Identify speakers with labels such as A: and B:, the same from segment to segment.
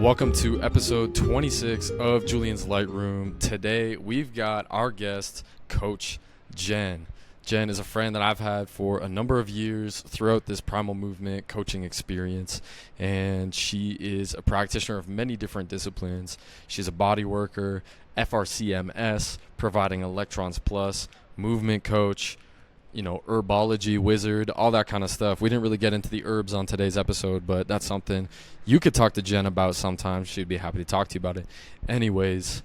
A: Welcome to episode 26 of Julian's Lightroom. Today we've got our guest, Coach Jen. Jen is a friend that I've had for a number of years throughout this primal movement coaching experience, and she is a practitioner of many different disciplines. She's a body worker, FRCMS, providing Electrons Plus, movement coach, herbology wizard, all that kind of stuff. We didn't really get into the herbs on today's episode, but that's something you could talk to Jen about sometime. She'd be happy to talk to you about it. Anyways,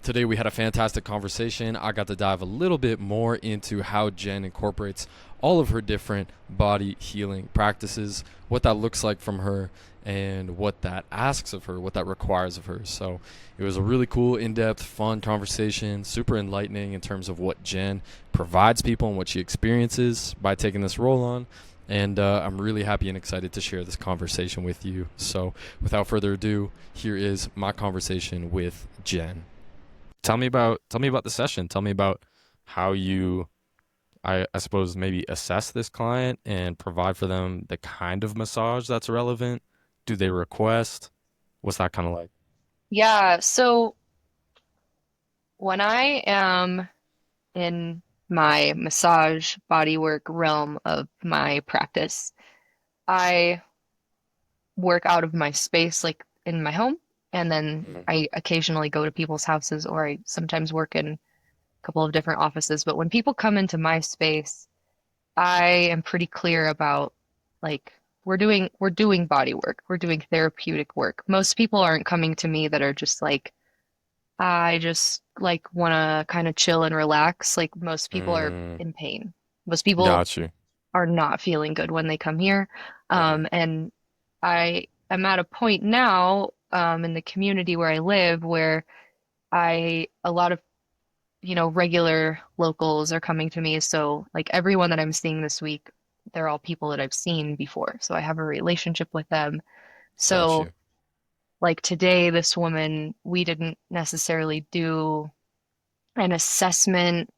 A: today we had a fantastic conversation. I got to dive a little bit more into how Jen incorporates all of her different body healing practices, what that looks like from her, and what that asks of her, what that requires of her. So it was a really cool, in-depth, fun conversation, super enlightening in terms of what Jen provides people and what she experiences by taking this role on. And I'm really happy and excited to share this conversation with you. So without further ado, here is my conversation with Jen. Tell me about the session. Tell me about how you, I suppose, maybe assess this client and provide for them the kind of massage that's relevant. Do they request? What's that kind of like?
B: Yeah, so when I am in my massage bodywork realm of my practice, I work out of my space, like in my home, and then
A: Mhm.
B: I occasionally go to people's houses or I sometimes work in a couple of different offices. But when people come into my space, I am pretty clear about like we're doing body work, we're doing therapeutic work. Most people aren't coming to me that are just like I just like want to kind of chill and relax. Like most people are
A: Mm,
B: in pain. Most people
A: got you.
B: are not feeling good when they come here.
A: Mhm.
B: And I am at a point now, in the community where I live where a lot of, regular locals are coming to me. So like everyone that I'm seeing this week, they're all people that I've seen before. So I have a relationship with them.
A: Got
B: So
A: you.
B: like today, this woman, we didn't necessarily do an assessment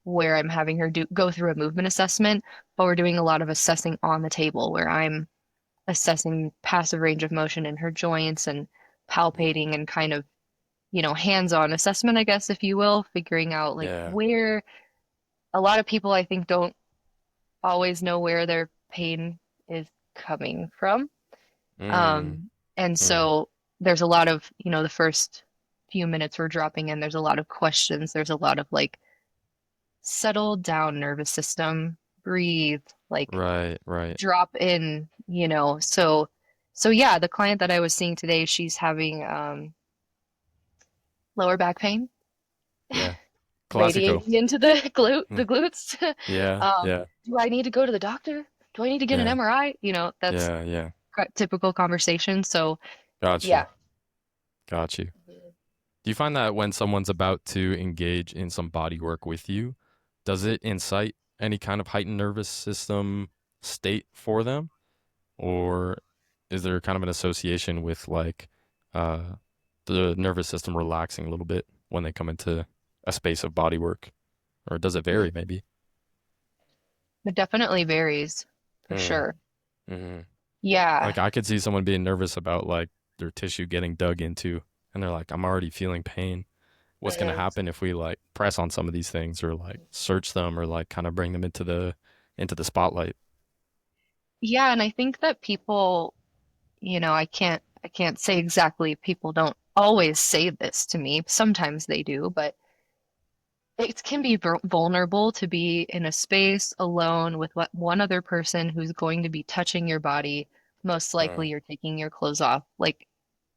B: where I'm having her go through a movement assessment, but we're doing a lot of assessing on the table where I'm assessing passive range of motion in her joints and
A: Mhm.
B: palpating and kind of, hands-on assessment, I guess, if you will, figuring out like
A: Yeah.
B: where a lot of people I think don't always know where their pain is coming from.
A: Mm,
B: And
A: mm,
B: so there's a lot of, the first few minutes we're dropping in, there's a lot of questions. There's a lot of like, settle down, nervous system, breathe, like
A: right, right.
B: drop in, so yeah, the client that I was seeing today, she's having lower back pain
A: Yeah. Classico.
B: radiating into the
A: Mm,
B: glutes.
A: yeah, yeah,
B: Do I need to go to the doctor? Do I need to get an
A: yeah,
B: MRI? That's
A: yeah, yeah.
B: typical conversation. So
A: Got
B: yeah.
A: you. Got you. Do you find that when someone's about to engage in some body work with you, does it incite any kind of heightened nervous system state for them? Or is there kind of an association with like uh, the nervous system relaxing a little bit when they come into a space of body work? Or does it vary maybe?
B: It definitely varies for
A: Mm,
B: sure.
A: hmm.
B: Yeah.
A: Like I could see someone being nervous about like their tissue getting dug into, and they're like, I'm already feeling pain. What's gonna
B: Mhm.
A: happen if we like press on some of these things or like search them or like kind of bring them into the spotlight?
B: Yeah, and I think that people, I can't say exactly, people don't always say this to me. Sometimes they do, but it can be vulnerable to be in a space alone with one other person who's going to be touching your body. Most likely
A: Mm,
B: you're taking your clothes off. Like,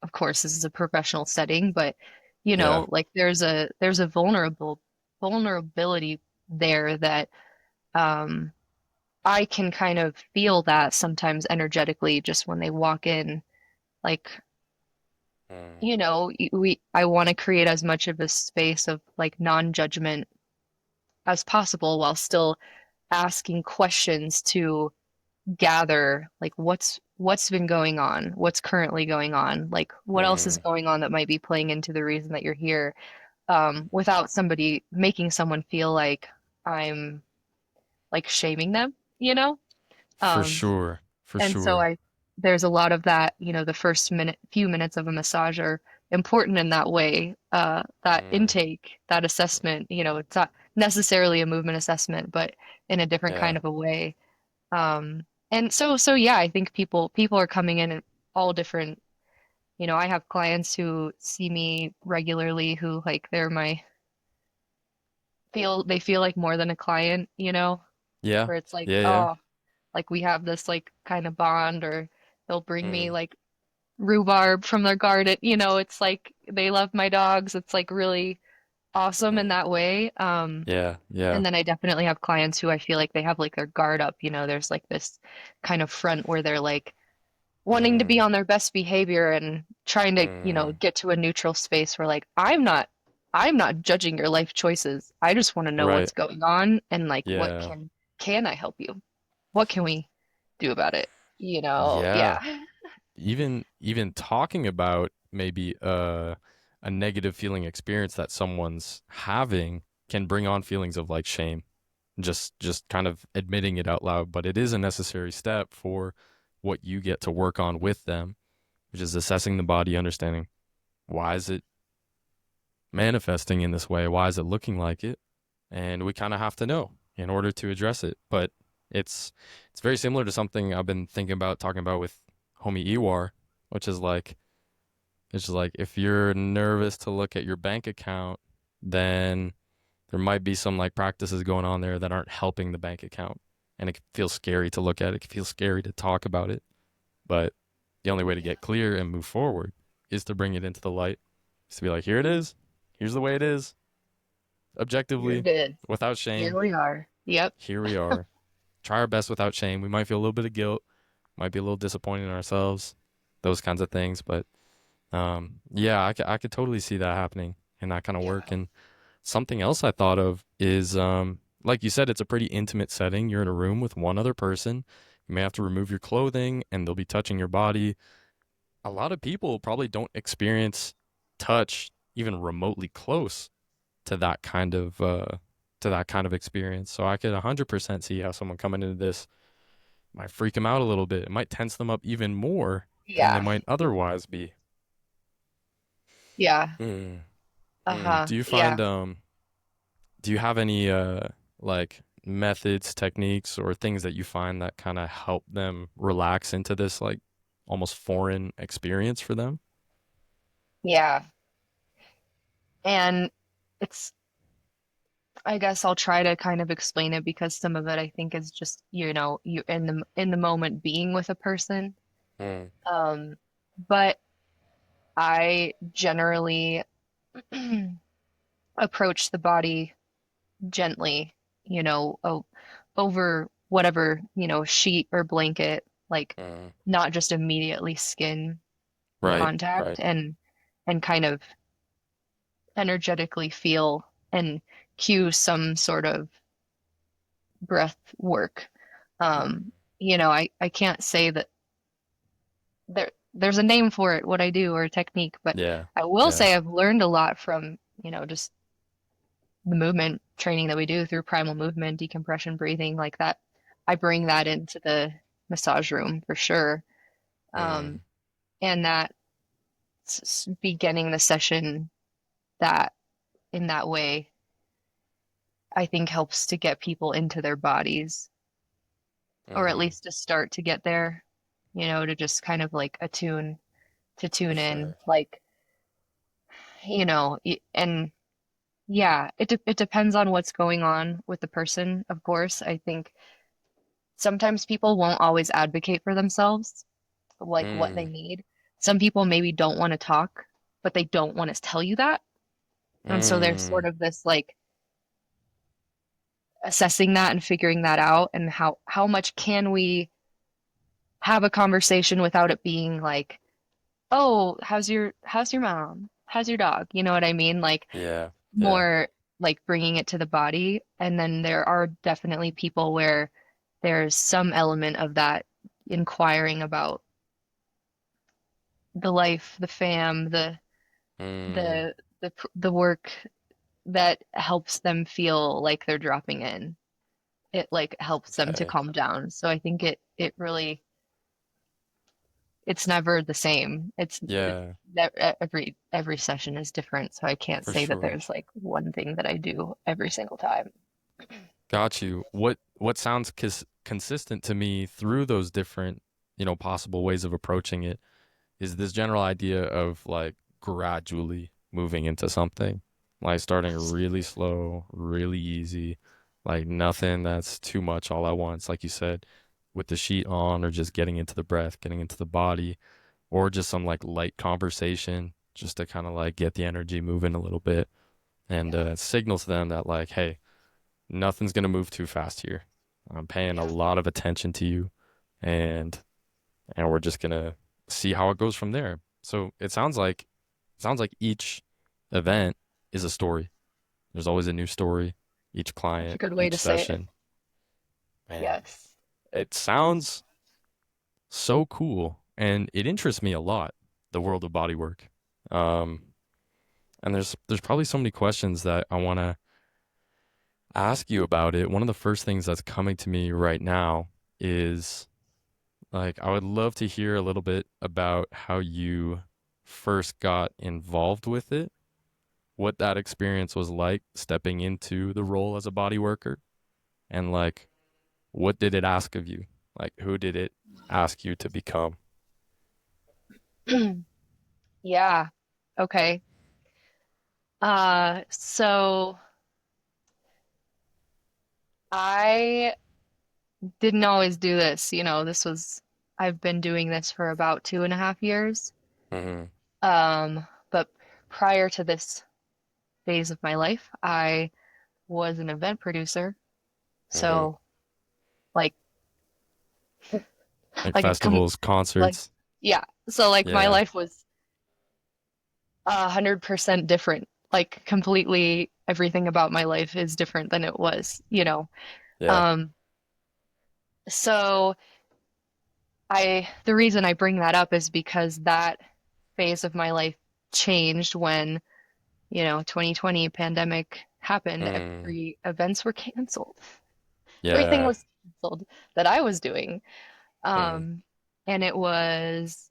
B: of course, this is a professional setting, but
A: yeah.
B: like there's a vulnerability there that um I can kind of feel that sometimes energetically just when they walk in. Like,
A: Mm,
B: I want to create as much of a space of like non-judgment as possible while still asking questions to gather like what's been going on, what's currently going on, like what else is
A: mm,
B: going on that might be playing into the reason that you're here, without somebody making someone feel like I'm like shaming them, you know?
A: for
B: Um,
A: sure. For
B: and so
A: sure.
B: there's a lot of that, the first few minutes of a massage are important in that way. That
A: Mm,
B: intake, that assessment, it's not necessarily a movement assessment, but in a different kind
A: yeah.
B: of a way. And so yeah, I think people are coming in all different, I have clients who see me regularly who like they feel like more than a client,
A: Yeah.
B: where it's like,
A: Yeah. Yeah.
B: oh, like we have this like kind of bond, or they'll bring me
A: Mm,
B: like rhubarb from their garden. It's like they love my dogs. It's like really awesome in
A: mm,
B: that way.
A: yeah. Yeah.
B: And then I definitely have clients who I feel like they have like their guard up. There's like this kind of front where they're like wanting to be
A: Mm,
B: on their best behavior and trying to,
A: mm,
B: get to a neutral space where like I'm not judging your life choices. I just want to know
A: right.
B: what's going on and like what
A: Yeah.
B: can I help you? What can we do about it?
A: Yeah.
B: Yeah.
A: Even talking about maybe a negative feeling experience that someone's having can bring on feelings of like shame. Just kind of admitting it out loud, but it is a necessary step for what you get to work on with them, which is assessing the body, understanding why is it manifesting in this way? Why is it looking like it? And we kind of have to know in order to address it. But it's it's very similar to something I've been thinking about talking about with homie Ewar, which is like it's just like if you're nervous to look at your bank account, then there might be some like practices going on there that aren't helping the bank account. And it can feel scary to look at. It can feel scary to talk about it. But the only way to get clear and move forward is to bring it into the light. Is to be like, here it is. Here's the way it is.
B: Here
A: Objectively,
B: it is.
A: without
B: Here
A: shame.
B: we are. Yep.
A: Here we are. Try our best without shame. We might feel a little bit of guilt, might be a little disappointed in ourselves, those kinds of things. But yeah, I could totally see that happening in that kind of work.
B: Yeah.
A: And something else I thought of is, like you said, it's a pretty intimate setting. You're in a room with one other person. You may have to remove your clothing and they'll be touching your body. A lot of people probably don't experience touch even remotely close to that kind of experience. So I could 100% see how someone coming into this might freak them out a little bit. It might tense them up even more than they
B: Yeah.
A: might otherwise be.
B: Yeah.
A: Mm, mm.
B: Uh-huh.
A: Do you
B: Yeah.
A: find do you have any like methods, techniques, or things that you find that kind of help them relax into this like almost foreign experience for them?
B: Yeah. And it's I guess I'll try to kind of explain it because some of it I think is just, you in the moment being with a person.
A: Mm,
B: Um, but I generally approach the body gently, over whatever, sheet or blanket, like
A: mm.
B: not just immediately skin
A: Right,
B: contact
A: right.
B: and kind of energetically feel and cue some sort of breath work.
A: Mm.
B: I can't say that there's a name for it, what I do or a technique, but
A: Yeah,
B: I will
A: yeah.
B: say I've learned a lot from, just the movement training that we do through primal movement, decompression breathing, like that. I bring that into the massage room for sure. Um,
A: Mm,
B: and that beginning the session that in that way, I think helps to get people into their bodies, or at
A: mm.
B: least to start to get there, to just kind of like to
A: For
B: tune in,
A: sure.
B: like, and yeah, it depends on what's going on with the person, of course. I think sometimes people won't always advocate for themselves, like what they
A: Mm,
B: need. Some people maybe don't want to talk, but they don't want to tell you that. And so there's
A: mm.
B: sort of this like assessing that and figuring that out and how much can we have a conversation without it being like, "Oh, how's your mom? How's your dog?" You know what I mean? Like
A: Yeah, yeah.
B: more like bringing it to the body. And then there are definitely people where there's some element of that inquiring about the life, the fam,
A: Mm,
B: the work that helps them feel like they're dropping in. It like helps them to
A: okay.
B: calm down. So I think it really it's never the same.
A: Yeah,
B: Every session is different, so I can't
A: for
B: say that
A: sure.
B: there's like one thing that I do every single time.
A: Got you. What sounds consistent to me through those different, possible ways of approaching it is this general idea of like gradually moving into something, like starting really slow, really easy, like nothing that's too much all at once, like you said, with the sheet on, or just getting into the breath, getting into the body, or just some like light conversation just to kind of like get the energy moving a little bit and
B: Yeah,
A: signal to them that like, hey, nothing's gonna move too fast here. I'm paying a
B: yeah.
A: lot of attention to you, and we're just gonna see how it goes from there. So it sounds like each event is a story. There's always a new story, each
B: That's a
A: client,
B: good way
A: each
B: to say it.
A: session. Man,
B: Yes.
A: it
B: It's
A: sounds so cool, and it interests me a lot, the world of bodywork. Um, and there's probably so many questions that I want to ask you about it. One of the first things that's coming to me right now is like I would love to hear a little bit about how you first got involved with it, what that experience was like stepping into the role as a body worker, and like what did it ask of you? Like who did it ask you to become?
B: yeah. Okay. So I didn't always do this. I've been doing this for about 2.5 years.
A: Hmm.
B: But prior to this phase of my life, I was an event producer.
A: Hmm.
B: So like
A: Like
B: like
A: festivals,
B: like
A: concerts.
B: yeah. So like my
A: Yeah.
B: life was 100% different. Like completely everything about my life is different than it was.
A: Yeah.
B: Um, so the reason I bring that up is because that phase of my life changed when, 2020 pandemic happened.
A: Mm.
B: Every events were canceled. Everything
A: Yeah.
B: was canceled that I was doing.
A: Mm.
B: Um, and it was,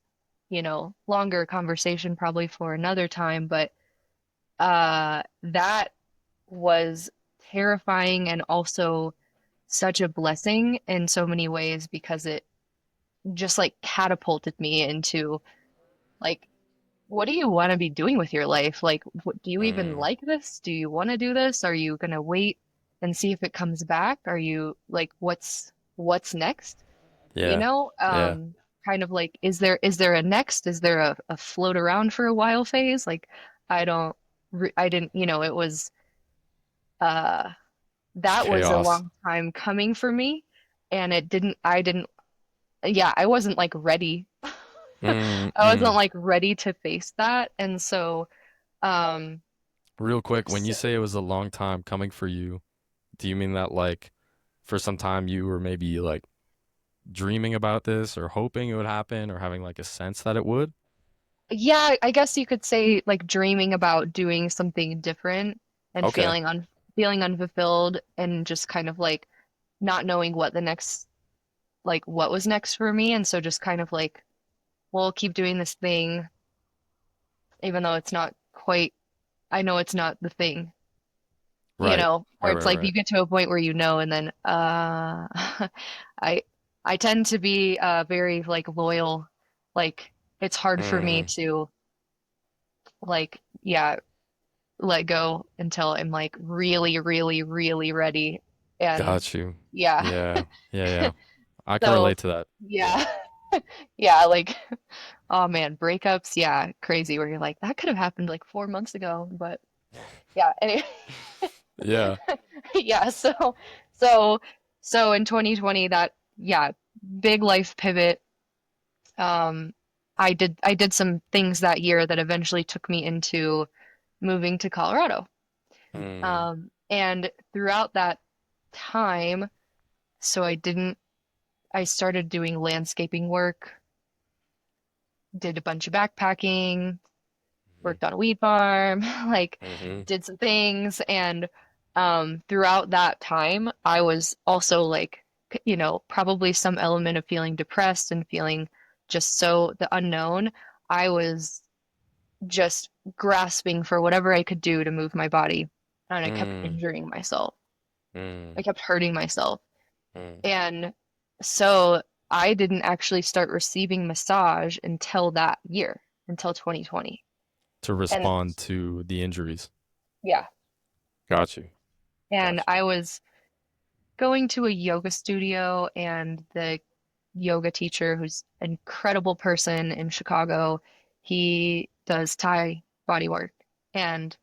B: longer conversation probably for another time, but that was terrifying and also such a blessing in so many ways because it just like catapulted me into like, what do you want to be doing with your life? Like, do you even
A: Mm.
B: like this? Do you want to do this? Are you gonna wait and see if it comes back? Are you like, what's next? You
A: Yeah.
B: know,
A: Yeah.
B: kind of like, is there a next? Is there a float around for a while phase? Like, I don't, I didn't, it was, uh, that was a
A: Chaos.
B: long time coming for me, and yeah, I wasn't like ready.
A: Mm.
B: I wasn't
A: Mm.
B: like ready to face that, and so, um,
A: Real quick, when you
B: so,
A: say it was a long time coming for you, do you mean that like for some time you were maybe like dreaming about this or hoping it would happen or having like a sense that it would?
B: yeah, I guess you could say like dreaming about doing something different and
A: Okay.
B: feeling unfulfilled and just kind of like not knowing what was next for me. And so just kind of like, well, keep doing this thing, even though it's not quite, I know it's not the thing,
A: Right. Right,
B: where it's
A: right,
B: like
A: right.
B: you get to a point where and then, I, I tend to be, very like loyal. Like it's hard for me
A: Mm.
B: to like, yeah, let go until I'm like really, really, really ready. And
A: Got you.
B: yeah.
A: Yeah. Yeah, yeah. I can
B: So
A: relate to that. Yeah.
B: yeah. Yeah, like oh man, breakups, yeah, crazy where you're like, that could have happened like 4 months ago. But yeah, anyway,
A: Yeah.
B: yeah, so so in 2020 that yeah, big life pivot. Um I did some things that year that eventually took me into moving to Colorado.
A: Mm.
B: And throughout that time, so I started doing landscaping work, did a bunch of backpacking, worked on a weed farm, like
A: Mm-hmm.
B: did some things. And throughout that time, I was also like, probably some element of feeling depressed and feeling just so the unknown, I was just grasping for whatever I could do to move my body. And I kept
A: Mm,
B: injuring myself. I
A: mm,
B: kept hurting myself.
A: mm.
B: And so I didn't actually start receiving massage until that year, until 2020.
A: To
B: And
A: respond to the injuries.
B: yeah,
A: Got you.
B: and
A: Got you.
B: I was going to a yoga studio, and the yoga teacher, who's an incredible person in Chicago, he does Thai body work. And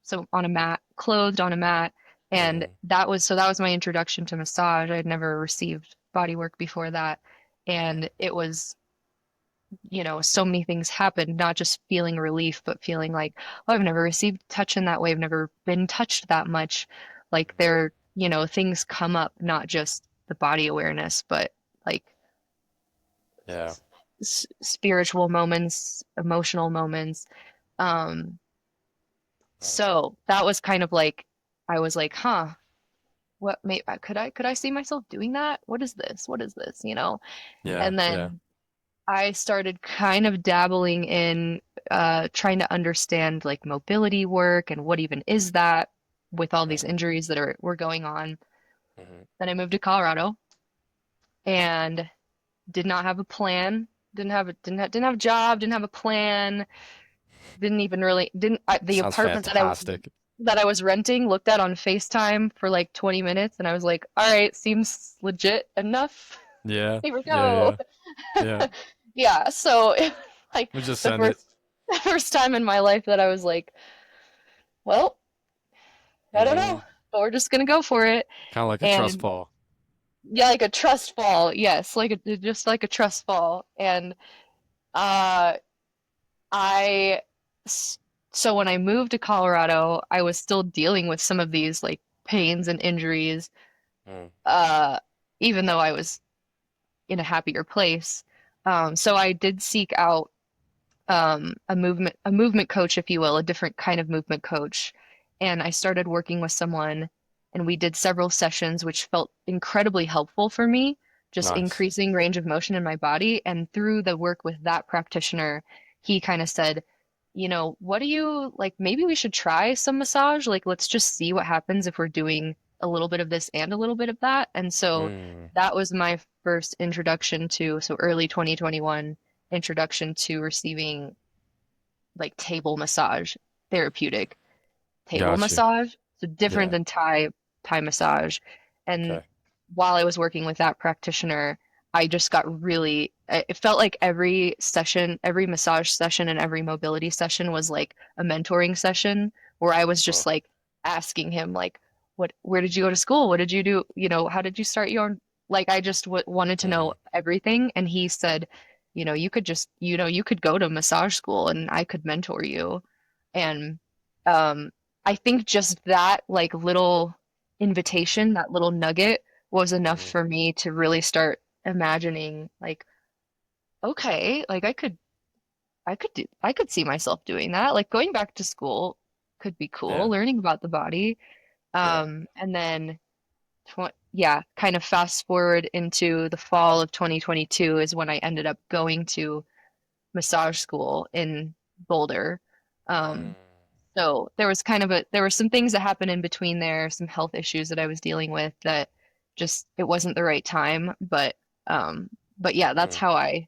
B: so on a mat, clothed on a mat. And
A: Mm,
B: that was my introduction to massage. I had never received body work before that.
A: mm,
B: And it was, so many things happened, not just feeling relief, but feeling like, oh, I've never received touch in that way. I've never been touched that much. Like things come up, not just the body awareness, but like
A: yeah.
B: spiritual moments, emotional moments. Um,
A: Mm,
B: so that was kind of like, I was like, huh, what may could I see myself doing that? What is this? What is this?
A: yeah.
B: And
A: Yeah.
B: then I started kind of dabbling in trying to understand like mobility work and what even is that with all these
A: Mm,
B: injuries that were going on.
A: mm,
B: Then I moved to Colorado and did not have a plan. Didn't have a job. Didn't have a plan. Didn't even really didn't the
A: sounds
B: apartment that I
A: fantastic.
B: that I was renting looked at on FaceTime for like 20 minutes, and I was like, all right, seems legit enough.
A: Yeah.
B: Here we
A: Yeah.
B: go.
A: Yeah. Yeah.
B: Yeah, so it, like
A: We just
B: the
A: send it.
B: first time in my life that I was like, well, I don't
A: Hmm.
B: know, but we're just gonna go for it.
A: Kind of like a trust
B: And
A: fall.
B: yeah, like a trust fall. Yes, just like a trust fall. And uh I s- so when I moved to Colorado, I was still dealing with some of these like pains and injuries,
A: Mm,
B: uh, even though I was in a happier place. So I did seek out a movement coach, if you will, a different kind of movement coach. And I started working with someone, and we did several sessions, which felt incredibly helpful for me, just
A: nice.
B: increasing range of motion in my body. And through the work with that practitioner, he kind of said, what do you like? Maybe we should try some massage. Like, let's just see what happens if we're doing a little bit of this and a little bit of that. And so
A: Mm,
B: that was my first introduction so early 2021 introduction to receiving like table massage, therapeutic table
A: got you.
B: massage. So different
A: Yeah.
B: than Thai massage. And
A: Okay.
B: while I was working with that practitioner, I just got it felt like every session, every massage session and every mobility session was like a mentoring session where I was just
A: Oh.
B: like asking him like, where did you go to school? What did you do? How did you start your own? Like I just w wanted to know
A: Hmm.
B: everything. And he said, you could go to massage school and I could mentor you. And um, I think just that like little invitation, that little nugget was enough
A: Hmm.
B: for me to really start imagining like, okay, like I could see myself doing that. Like going back to school could be cool,
A: Yeah.
B: learning about the body.
A: Yeah.
B: And then yeah, kind of fast forward into the fall of 2022 is when I ended up going to massage school in Boulder.
A: Mm,
B: Um, so there were some things that happened in between there, some health issues that I was dealing with that just it wasn't the right time. But yeah, that's
A: mm,
B: how I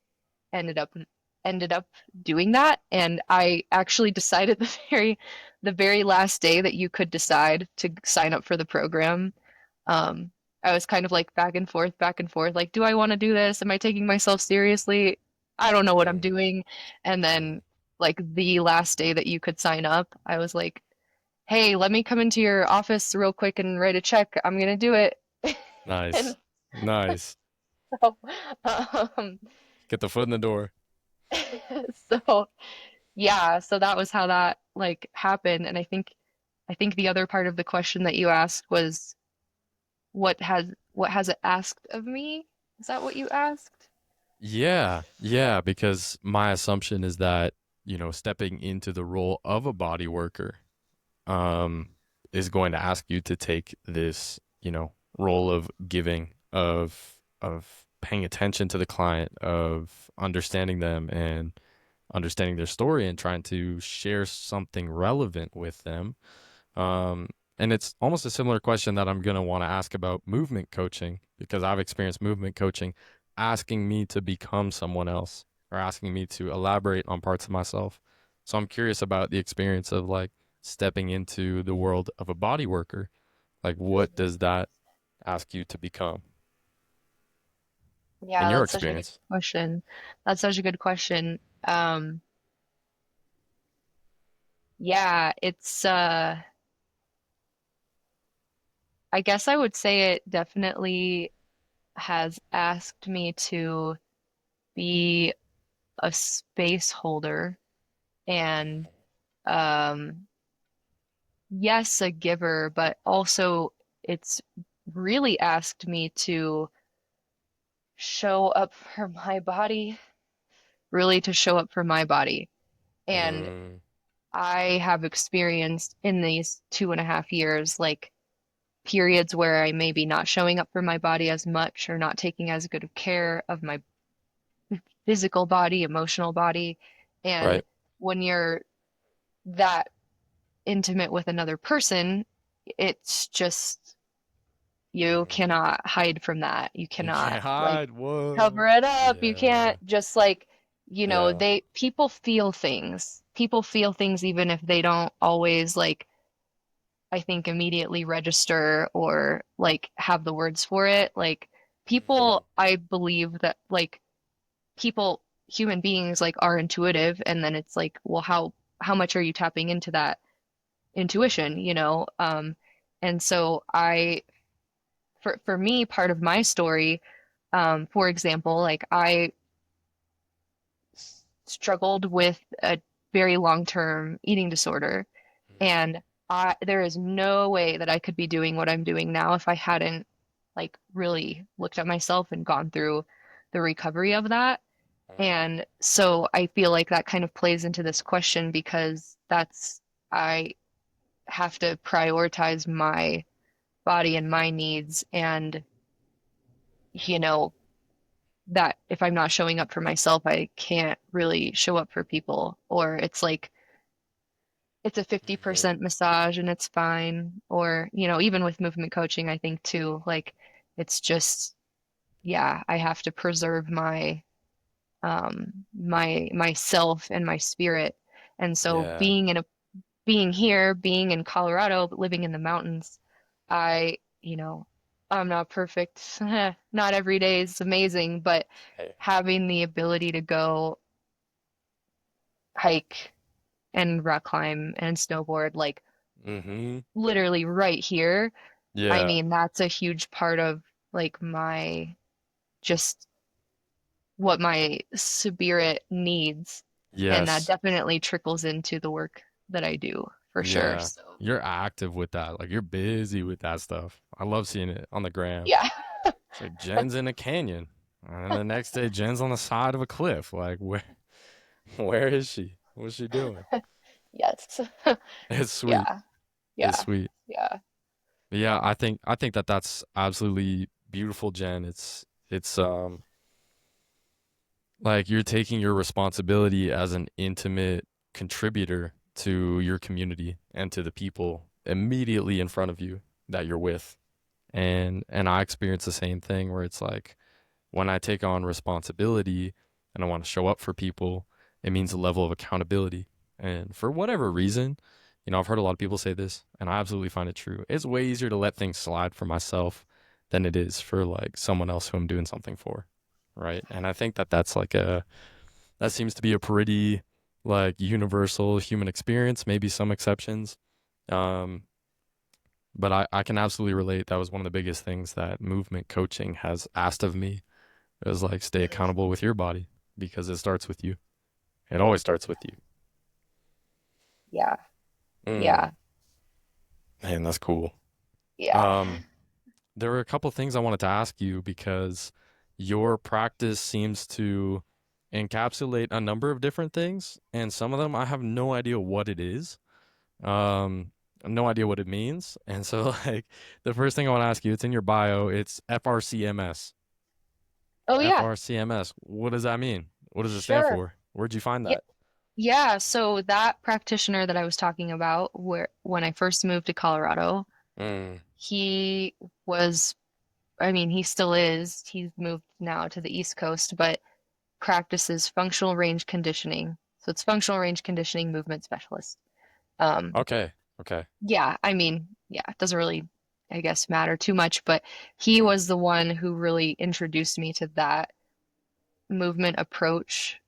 B: ended up ended up doing that. And I actually decided the very last day that you could decide to sign up for the program. Um, I was kind of like back and forth, like, do I want to do this? Am I taking myself seriously? I don't know what I'm
A: mm,
B: doing. And
A: mm.
B: then like the last day that you could sign up, I was like, hey, let me come into your office real quick and write a check. I'm gonna do it. And
A: Nice. Nice.
B: so, um,
A: Get the foot in the door.
B: so yeah, so that was how that like happened. And I think the other part of the question that you asked was what has it asked of me? Is that what you asked?
A: Yeah. Yeah. Because my assumption is that, stepping into the role of a body worker, um, is going to ask you to take this, role of giving, of paying attention to the client, of understanding them and understanding their story and trying to share something relevant with them. Um, and it's almost a similar question that I'm going to want to ask about movement coaching, because I've experienced movement coaching asking me to become someone else or asking me to elaborate on parts of myself. So I'm curious about the experience of like stepping into the world of a body worker. Like, what does that ask you to become in
B: Yeah,
A: your
B: that's such a good
A: experience?
B: question. That's such a good question. Yeah, it's I guess I would say it definitely has asked me to be a space holder and um yes, a giver, but also it's really asked me to show up for my body, really to show up for my body. And
A: Mm,
B: I have experienced in these 2.5 years, like periods where I may be not showing up for my body as much or not taking as good of care of my physical body, emotional body. And
A: right.
B: when you're that intimate with another person, it's just, you
A: Mm.
B: cannot hide from that. You
A: You
B: cannot
A: can't
B: like
A: hide.
B: cover
A: Whoa.
B: it up. You
A: Yeah.
B: can't just like,
A: Yeah.
B: people feel things. People feel things even if they don't always like, I think, immediately register or like have the words for it. Like
A: Hmm.
B: people, I believe that like people, human beings like are intuitive, and then it's like, well, how much are you tapping into that intuition, you know? And so for me, part of my story, for example, like I struggled with a very long-term eating disorder, and there is no way that I could be doing what I'm doing now if I hadn't like really looked at myself and gone through the recovery of that. And so I feel like that kind of plays into this question because I have to prioritize my body and my needs. And, you know, that if I'm not showing up for myself, I can't really show up for people. Or it's like, it's a
A: Hmm.
B: 50% massage and it's fine. Or, even with movement coaching, I think too, like, it's just, yeah, I have to preserve my myself and my spirit. And so
A: Yeah.
B: being here, being in Colorado, living in the mountains, I, I'm not perfect. Not every day is amazing, but
A: Hey.
B: having the ability to go hike and rock climb and snowboard, like
A: Hmm.
B: literally right here, I
A: Yeah.
B: mean, that's a huge part of like just what my spirit needs. And that
A: Yes.
B: definitely trickles into the work that I do for sure.
A: Yeah.
B: So,
A: You're active with that. Like you're busy with that stuff. I love seeing it on the gram.
B: yeah.
A: It's like Jen's in a canyon. And the next day Jen's on the side of a cliff. Like where is she? What's she doing?
B: Yes.
A: It's sweet.
B: Yeah.
A: It's
B: Yeah.
A: sweet.
B: Yeah.
A: But yeah, I think that that's absolutely beautiful, Jen. It's like you're taking your responsibility as an intimate contributor to your community and to the people immediately in front of you that you're with. And I experience the same thing where it's like when I take on responsibility and I want to show up for people, it means a level of accountability. And for whatever reason, I've heard a lot of people say this, and I absolutely find it true. It's way easier to let things slide for myself than it is for like someone else who I'm doing something for, right? And I think that that seems to be a pretty like universal human experience, maybe some exceptions. Um, but I can absolutely relate. That was one of the biggest things that movement coaching has asked of me. It was like stay accountable with your body because it starts with you. It always starts with you.
B: Yeah.
A: Mm,
B: Yeah.
A: man, that's cool.
B: Yeah.
A: Um, there were a couple things I wanted to ask you because your practice seems to encapsulate a number of different things, and some of them I have no idea what it is. Um, no idea what it means. And so, like, the first thing I want to ask you, it's in your bio. It's FRCMS.
B: Oh yeah,
A: FRCMS. What does that mean? What does it stand
B: sure.
A: for? Where'd you find
B: Yeah,
A: that?
B: yeah. So that practitioner that I was talking about, where when I first moved to Colorado,
A: Mm,
B: he was, I mean, he still is. He's moved now to the East Coast, but practices functional range conditioning. So it's functional range conditioning movement specialist. Um,
A: okay. Okay.
B: yeah, I mean, yeah, it doesn't really, I guess, matter too much, but he
A: Mm,
B: was the one who really introduced me to that movement approach,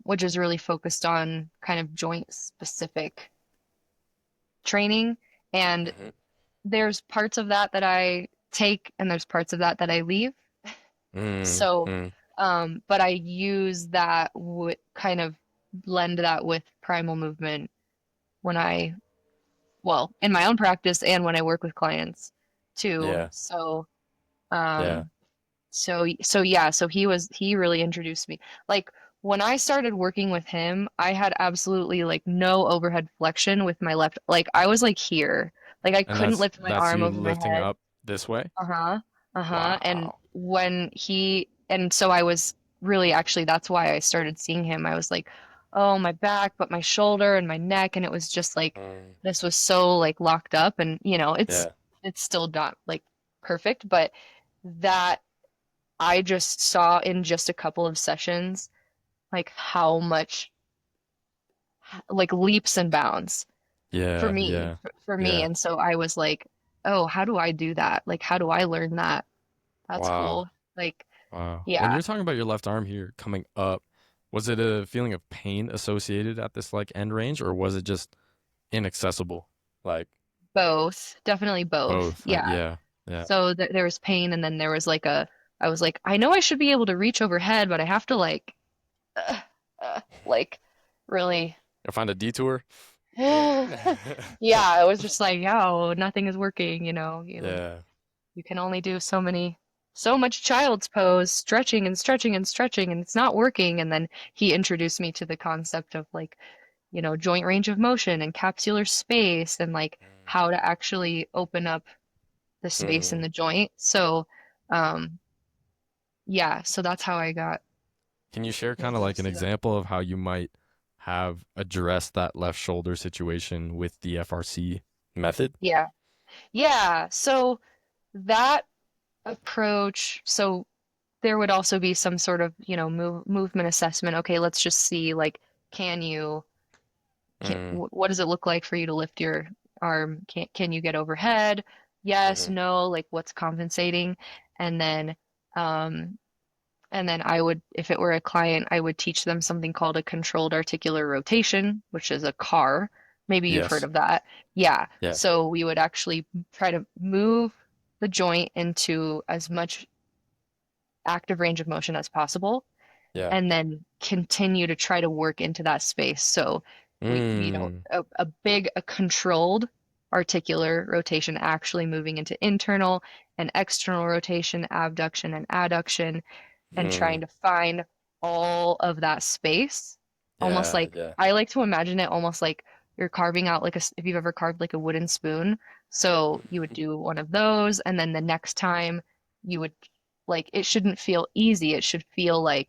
B: which is really focused on kind of joint specific training. And
A: mhm,
B: there's parts of that that I take, and there's parts of that that I leave.
A: mm,
B: So,
A: mm.
B: but I use that w kind of blend that with primal movement when I, well, in my own practice and when I work with clients too.
A: Yeah.
B: So,
A: Yeah.
B: um, so yeah, so he really introduced me. Like when I started working with him, I had absolutely like no overhead flexion with my left. Like I was like here. Like I
A: And
B: couldn't lift my
A: that's
B: arm
A: you
B: over my
A: lifting
B: head.
A: up this way?
B: Uh-huh. Uh-huh. And
A: Wow.
B: when he and so I was really actually that's why I started seeing him. I was like, oh, my back, but my shoulder and my neck, and it was just like
A: Mm,
B: this was so like locked up and
A: yeah.
B: it's still not like perfect, but that I just saw in just a couple of sessions like how much like leaps and bounds for
A: Yeah.
B: me
A: Yeah.
B: for me,
A: Yeah.
B: and so I was like, oh, how do I do that? Like how do I learn that? That's
A: Wow.
B: cool. Like
A: Wow. When
B: yeah,
A: you're talking about your left arm here coming up, was it a feeling of pain associated at this like end range, or was it just inaccessible? Like
B: both. Definitely both.
A: both.
B: Yeah.
A: Yeah. Yeah.
B: So there was pain and then there was like a I was like, I know I should be able to reach overhead, but I have to like really
A: I find a detour.
B: yeah, it was just like, yo, nothing is working,
A: Yeah.
B: you can only do so much child's pose, stretching and stretching and stretching, and it's not working. And then he introduced me to the concept of like, joint range of motion and capsular space and like how to actually open up the space in
A: Mm.
B: the joint. So, um, yeah, so that's how I got
A: Can you share kind of like
B: introduced
A: an
B: to that.
A: example of how you might have addressed that left shoulder situation with the FRC method?
B: Yeah. Yeah. So that approach, so there would also be some sort of, movement assessment. Okay, let's just see, like, can you,
A: Mm,
B: what does it look like for you to lift your arm? Can you get overhead? Yes,
A: hmm.
B: no, like what's compensating? And then, um, and then I would, if it were a client, I would teach them something called a controlled articular rotation, which is a CAR. Maybe you've heard
A: Yes.
B: of that. Yeah.
A: Yeah.
B: So we would actually try to move the joint into as much active range of motion as possible
A: Yeah.
B: and then continue to try to work into that space. So
A: Mm,
B: a controlled articular rotation, actually moving into internal and external rotation, abduction and adduction, and trying
A: mm.
B: to find all of that space. Almost
A: Yeah.
B: like
A: Yeah.
B: I like to imagine it almost like you're carving out like if you've ever carved like a wooden spoon. So you would do one of those, and then the next time you would like it shouldn't feel easy. It should feel like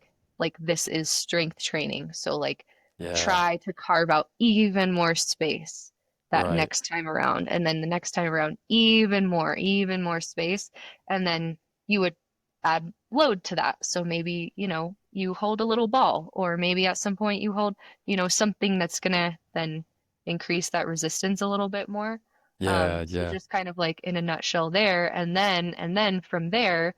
B: this is strength training. So like
A: Yeah.
B: try to carve out even more space that
A: Right.
B: next time around, and then the next time around even more space, and then you would add load to that. So maybe, you hold a little ball, or maybe at some point you hold, something that's gonna then increase that resistance a little bit more.
A: Yeah.
B: So
A: Yeah.
B: just kind of like in a nutshell there, and then from there,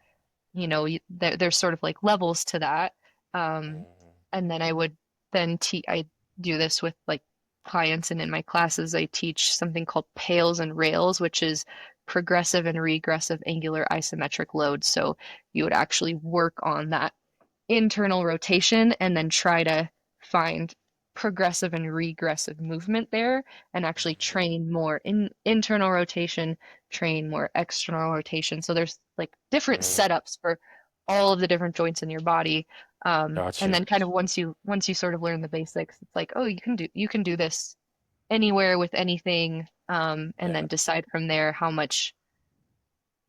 B: there's sort of like levels to that. Um,
A: Mhm.
B: and then I would then I do this with like clients, and in my classes I teach something called pails and rails, which is progressive and regressive angular isometric load. So you would actually work on that internal rotation and then try to find progressive and regressive movement there and actually train more in internal rotation, train more external rotation. So there's like different
A: Mm.
B: setups for all of the different joints in your body. And
A: Gotcha.
B: then kind of once you sort of learn the basics, it's like, oh, you can do this anywhere with anything. And
A: Yeah.
B: then decide from there how much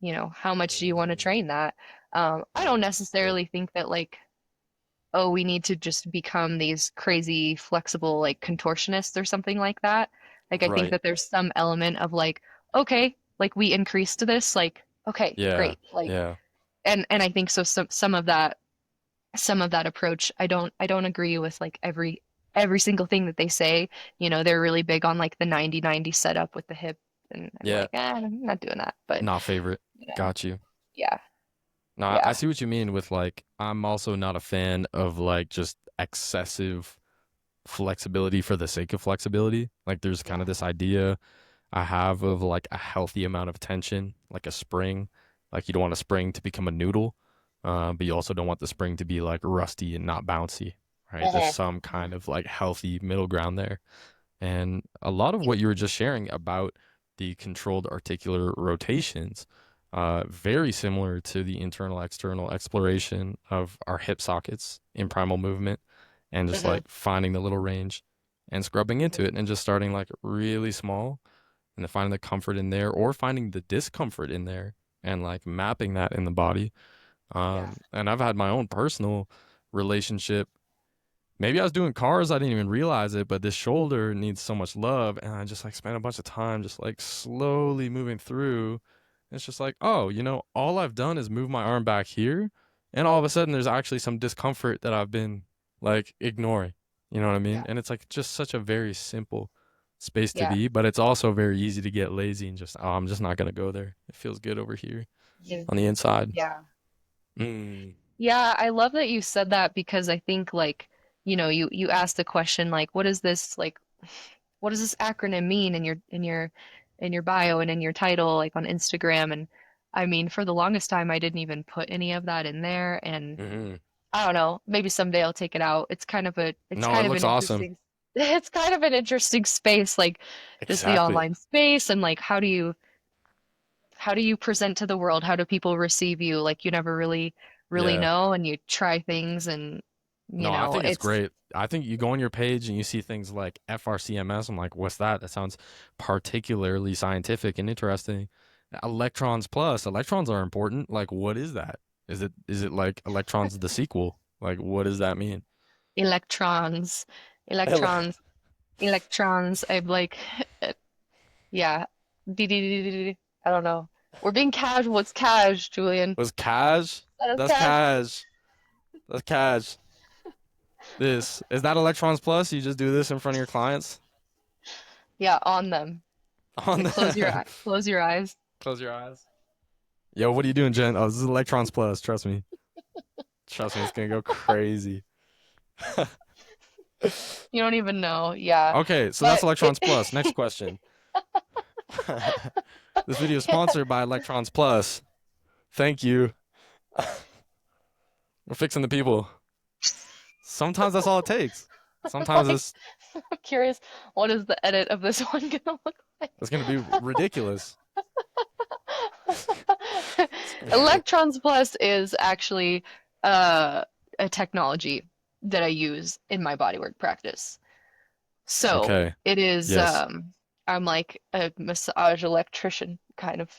B: do you want to
A: Mm.
B: train that. I don't necessarily think that like, oh, we need to just become these crazy flexible like contortionists or something like that. Like I think
A: Right.
B: that there's some element of like, okay, like we increased this, like, okay,
A: Yeah.
B: great. Like
A: Yeah.
B: and I think so some of that approach, I don't agree with like every single thing that they say. They're really big on like the 90-90 setup with the hip and I'm
A: Yeah.
B: like, I'm not doing that. But
A: Not favorite.
B: yeah,
A: Got you.
B: yeah,
A: No, I
B: yeah.
A: see what you mean with like I'm also not a fan of like just excessive flexibility for the sake of flexibility. Like there's kind
B: Yeah.
A: of this idea I have of like a healthy amount of tension, like a spring. Like you don't want a spring to become a noodle, but you also don't want the spring to be like rusty and not bouncy, right? There's
B: Uh-huh.
A: some kind of like healthy middle ground there. And a lot of what you were just sharing about the controlled articular rotations, very similar to the internal external exploration of our hip sockets in primal movement, and just
B: Uh-huh.
A: like finding the little range and scrubbing into it and just starting like really small and then finding the comfort in there or finding the discomfort in there and like mapping that in the body.
B: Yeah.
A: And I've had my own personal relationship. Maybe I was doing cars, I didn't even realize it, but this shoulder needs so much love, and I just like spent a bunch of time just like slowly moving through. It's just like, oh, all I've done is move my arm back here, and all of a sudden there's actually some discomfort that I've been like ignoring. You know what I mean?
B: Yeah.
A: And it's like just such a very simple space to
B: Yeah.
A: be, but it's also very easy to get lazy and just, oh, I'm just not gonna go there. It feels good over here
B: Yeah.
A: on the inside.
B: Yeah.
A: Mm.
B: Yeah, I love that you said that because I think like, you asked the question like, what does this acronym mean in your bio and in your title, like on Instagram? And I mean, for the longest time, I didn't even put any of that in there. And
A: Hmm.
B: I don't know, maybe someday I'll take it out. It's
A: No, it
B: kind of
A: looks
B: an
A: awesome.
B: interesting, it's kind of an interesting space, like just the
A: Exactly.
B: online space and like how do you present to the world? How do people receive you? Like you never really
A: Yeah.
B: know, and you try things, and
A: No, I think it's
B: it's
A: great. I think you go on your page and you see things like FRCMS. I'm like, what's that? That sounds particularly scientific and interesting. Electrons Plus. Electrons are important. Like, what is that? Is it like Electrons the sequel? Like, what does that mean?
B: electrons,
A: Ele-
B: electrons, electrons. I'm like, yeah, I don't know. We're being casual. It's cash, Julian.
A: Was Cash?
B: That is
A: That's
B: cash.
A: Cash. That's Cash. This is that Electrons Plus. You just do this in front of your clients
B: Yeah, on them.
A: on
B: Like
A: the
B: close your eyes.
A: close your eyes. Yo, what are you doing, Jen? Oh, this is Electrons Plus. Trust me. Trust me, it's gonna go crazy.
B: You don't even know. Yeah,
A: Okay, so that's
B: but
A: Electrons Plus. Next question. This video is sponsored by Electrons Plus. Thank you. We're fixing the people. Sometimes that's all it takes. Sometimes
B: like
A: it's
B: I'm curious, what is the edit of this one gonna look like?
A: it's gonna be ridiculous. It's gonna be
B: Electrons Plus is actually uh, a technology that I use in my bodywork practice. So
A: okay.
B: it is,
A: Yes.
B: I'm like a massage electrician kind of.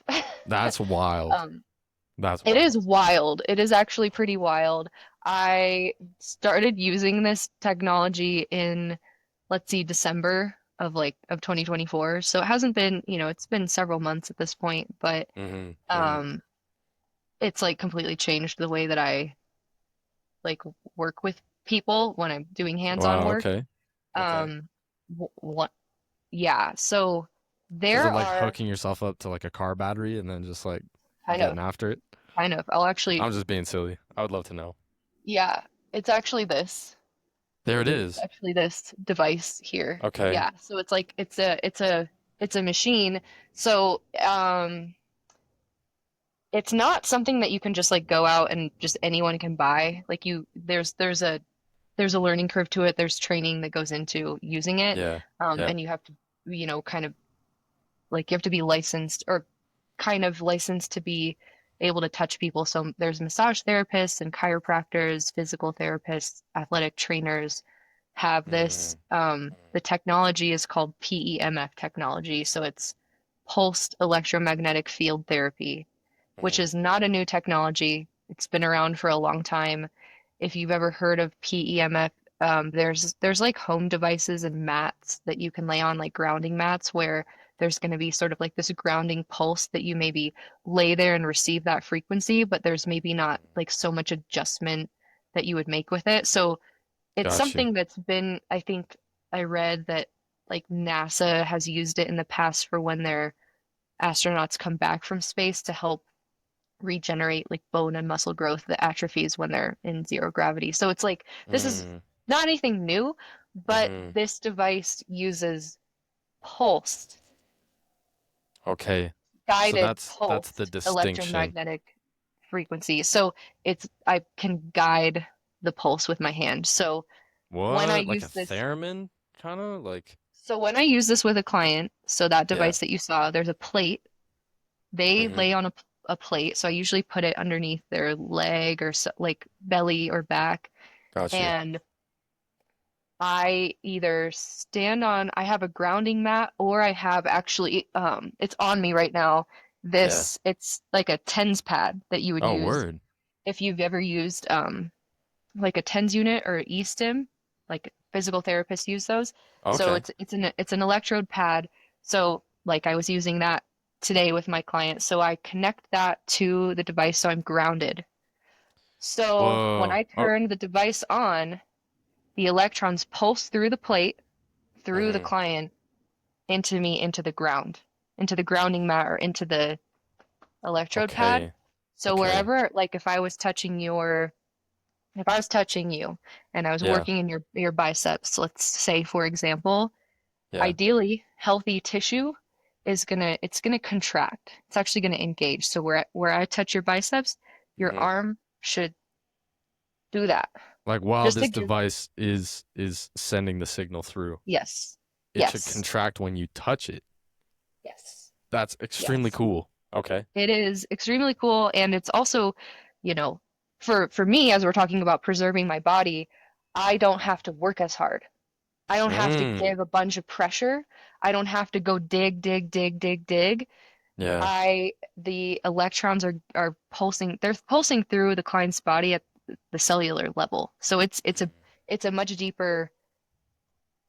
A: That's wild.
B: Um,
A: That's
B: it is
A: wild.
B: wild. It is actually pretty wild. I started using this technology in, let's see, December of 2024. So it hasn't been, it's been several months at this point, but
A: Hmm. Hmm.
B: um it's like completely changed the way that I like work with people when I'm doing hands-on
A: Wow.
B: work.
A: Okay. Okay.
B: Um, what? Yeah. So
A: Is
B: there
A: it like
B: are
A: hooking yourself up to like a car battery and then just like
B: kind of,
A: getting after it?
B: kind of. I'll actually,
A: I'm just being silly. I would love to know.
B: yeah. It's actually this.
A: There it
B: It's
A: is.
B: actually this device here.
A: Okay.
B: Yeah. So it's like it's a machine. So it's not something that you can just like go out and just anyone can buy. Like there's a learning curve to it. There's training that goes into using it.
A: Yeah. Yeah.
B: And you have to, kind of like you have to be licensed or kind of licensed to be able to touch people. So there's massage therapists and chiropractors, physical therapists, athletic trainers have this.
A: Mm.
B: The technology is called PEMF technology. So it's pulsed electromagnetic field therapy, which
A: Mm.
B: is not a new technology. It's been around for a long time. If you've ever heard of PEMF, there's like home devices and mats that you can lay on, like grounding mats, where there's going to be sort of like this grounding pulse that you maybe lay there and receive that frequency, but there's maybe not like so much adjustment that you would make with it. So it's
A: Got you.
B: something that's been, I think I read that like NASA has used it in the past for when their astronauts come back from space to help regenerate like bone and muscle growth that atrophies when they're in zero gravity. So it's like this is
A: Mm,
B: not anything new, but
A: hmm.
B: this device uses pulsed,
A: Okay. So
B: guided
A: that's the
B: pulsed
A: distinction.
B: electromagnetic frequency. So it's I can guide the pulse with my hand. When I
A: What? Like a
B: use this
A: theremin, kind of like.
B: so when I use this with a client, so that
A: Yeah.
B: device that you saw, there's a plate. They
A: Hmm.
B: lay on a plate, so I usually put it underneath their leg or so, like belly or back,
A: Got you.
B: and I either stand on, I have a grounding mat or I have actually, it's on me right now.
A: Yeah.
B: It's like a TENS pad that you would
A: Oh,
B: use
A: word.
B: if you've ever used, like a TENS unit or e-stim, like physical therapists use those. So
A: Okay.
B: it's an electrode pad. So like I was using that today with my client. So I connect that to the device so I'm grounded. So when
A: Whoa.
B: I
A: Oh.
B: turn the device on, the electrons pulse through the plate, through the
A: Hmm.
B: client, into me, into the grounding mat or into the electrode pad.
A: Okay.
B: So
A: Okay.
B: wherever, like if I was touching you and I was
A: Yeah.
B: working in your biceps, let's say for example,
A: Yeah.
B: ideally healthy tissue it's gonna contract. It's actually gonna engage. So where I touch your biceps, your
A: Hmm.
B: arm should do that.
A: Like while
B: Just to
A: this
B: give,
A: device is sending the signal through,
B: yes,
A: it should
B: yes,
A: contract when you touch it.
B: yes,
A: That's extremely
B: yes.
A: cool. Okay.
B: It is extremely cool, and it's also, you know, for me, as we're talking about preserving my body, I don't have to work as hard. I don't have to
A: Mm.
B: give a bunch of pressure. I don't have to go dig, dig, dig, dig, dig.
A: Yeah.
B: The electrons are pulsing, they're pulsing through the client's body at the cellular level. So it's a much deeper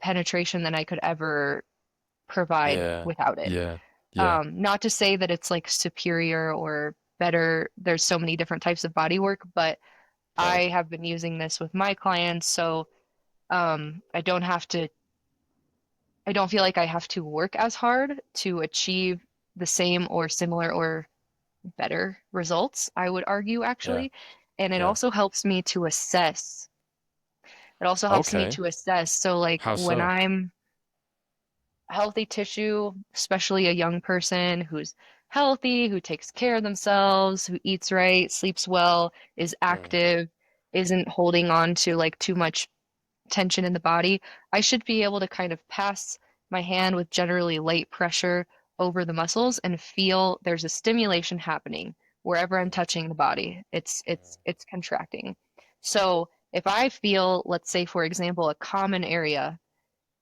B: penetration than I could ever provide
A: Yeah.
B: without it.
A: Yeah. Yeah.
B: Not to say that it's like superior or better. There's so many different types of body work, but
A: Right.
B: I have been using this with my clients, so I don't have to, I don't feel like I have to work as hard to achieve the same or similar or better results, I would argue
A: Yeah.
B: actually. And it
A: Yeah.
B: also helps me to assess. It also helps me
A: Okay.
B: to assess. So like
A: How
B: when
A: so?
B: I'm healthy tissue, especially a young person who's healthy, who takes care of themselves, who eats right, sleeps well, is
A: Mm.
B: active, isn't holding on to like too much tension in the body, I should be able to kind of pass my hand with generally light pressure over the muscles and feel there's a stimulation happening wherever I'm touching the body. It's contracting. So if I feel, let's say for example, a common area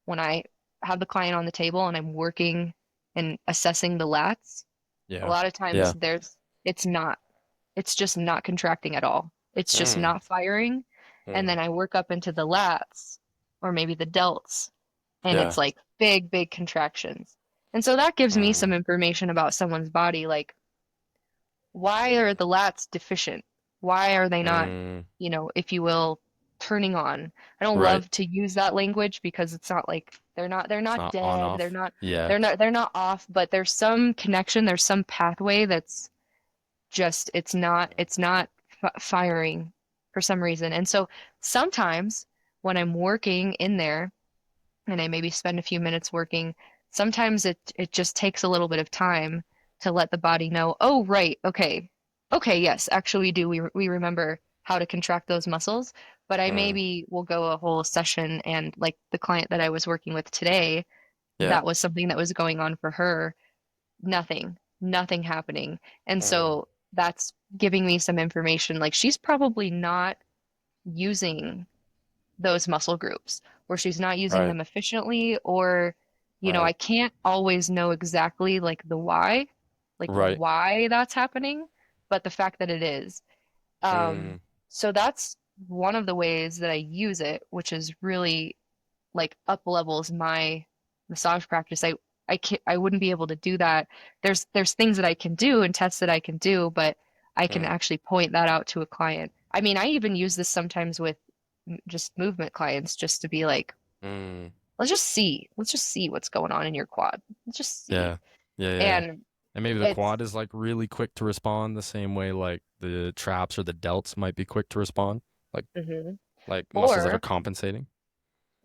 B: when I have the client on the table and I'm working and assessing the lats, a
A: Yeah.
B: lot of times
A: Yeah.
B: it's not, it's just not contracting at all. It's just
A: Mm.
B: not firing. And
A: Mm.
B: then I work up into the lats or maybe the delts, and it's
A: Yeah.
B: like big, big contractions. And so that gives me some
A: Mm.
B: information about someone's body, like why are the lats deficient? Why are they not,
A: Mm.
B: if you will, turning on? I don't
A: Right.
B: love to use that language because it's not like they're
A: It's
B: not
A: not on
B: dead,
A: off. Yeah.
B: they're not off, but there's some connection, there's some pathway that's just it's not firing for some reason. And so sometimes when I'm working in there and I maybe spend a few minutes working, sometimes it just takes a little bit of time to let the body know, oh, right, okay. Okay, yes, actually we do. We remember how to contract those muscles, but I
A: Mm.
B: maybe will go a whole session and like the client that I was working with today,
A: Yeah.
B: that was something that was going on for her. Nothing happening. And
A: Mm.
B: so that's giving me some information. Like she's probably not using those muscle groups, or she's not using
A: Right.
B: them efficiently, or, I
A: Right.
B: can't always know exactly like the why, like
A: Right.
B: why that's happening, but the fact that it is. Um,
A: Mm,
B: so that's one of the ways that I use it, which is really like up levels my massage practice. I wouldn't be able to do that. There's things that I can do and tests that I can do, but I can
A: mm,
B: actually point that out to a client. I mean, I even use this sometimes with just movement clients just to be like,
A: mm.
B: let's just see what's going on in your quad. Let's just see.
A: Yeah. Yeah, yeah.
B: And
A: And maybe the
B: it's
A: quad is like really quick to respond the same way like the traps or the delts might be quick to respond. Like
B: mhm.
A: like muscles that are
B: Or
A: compensating.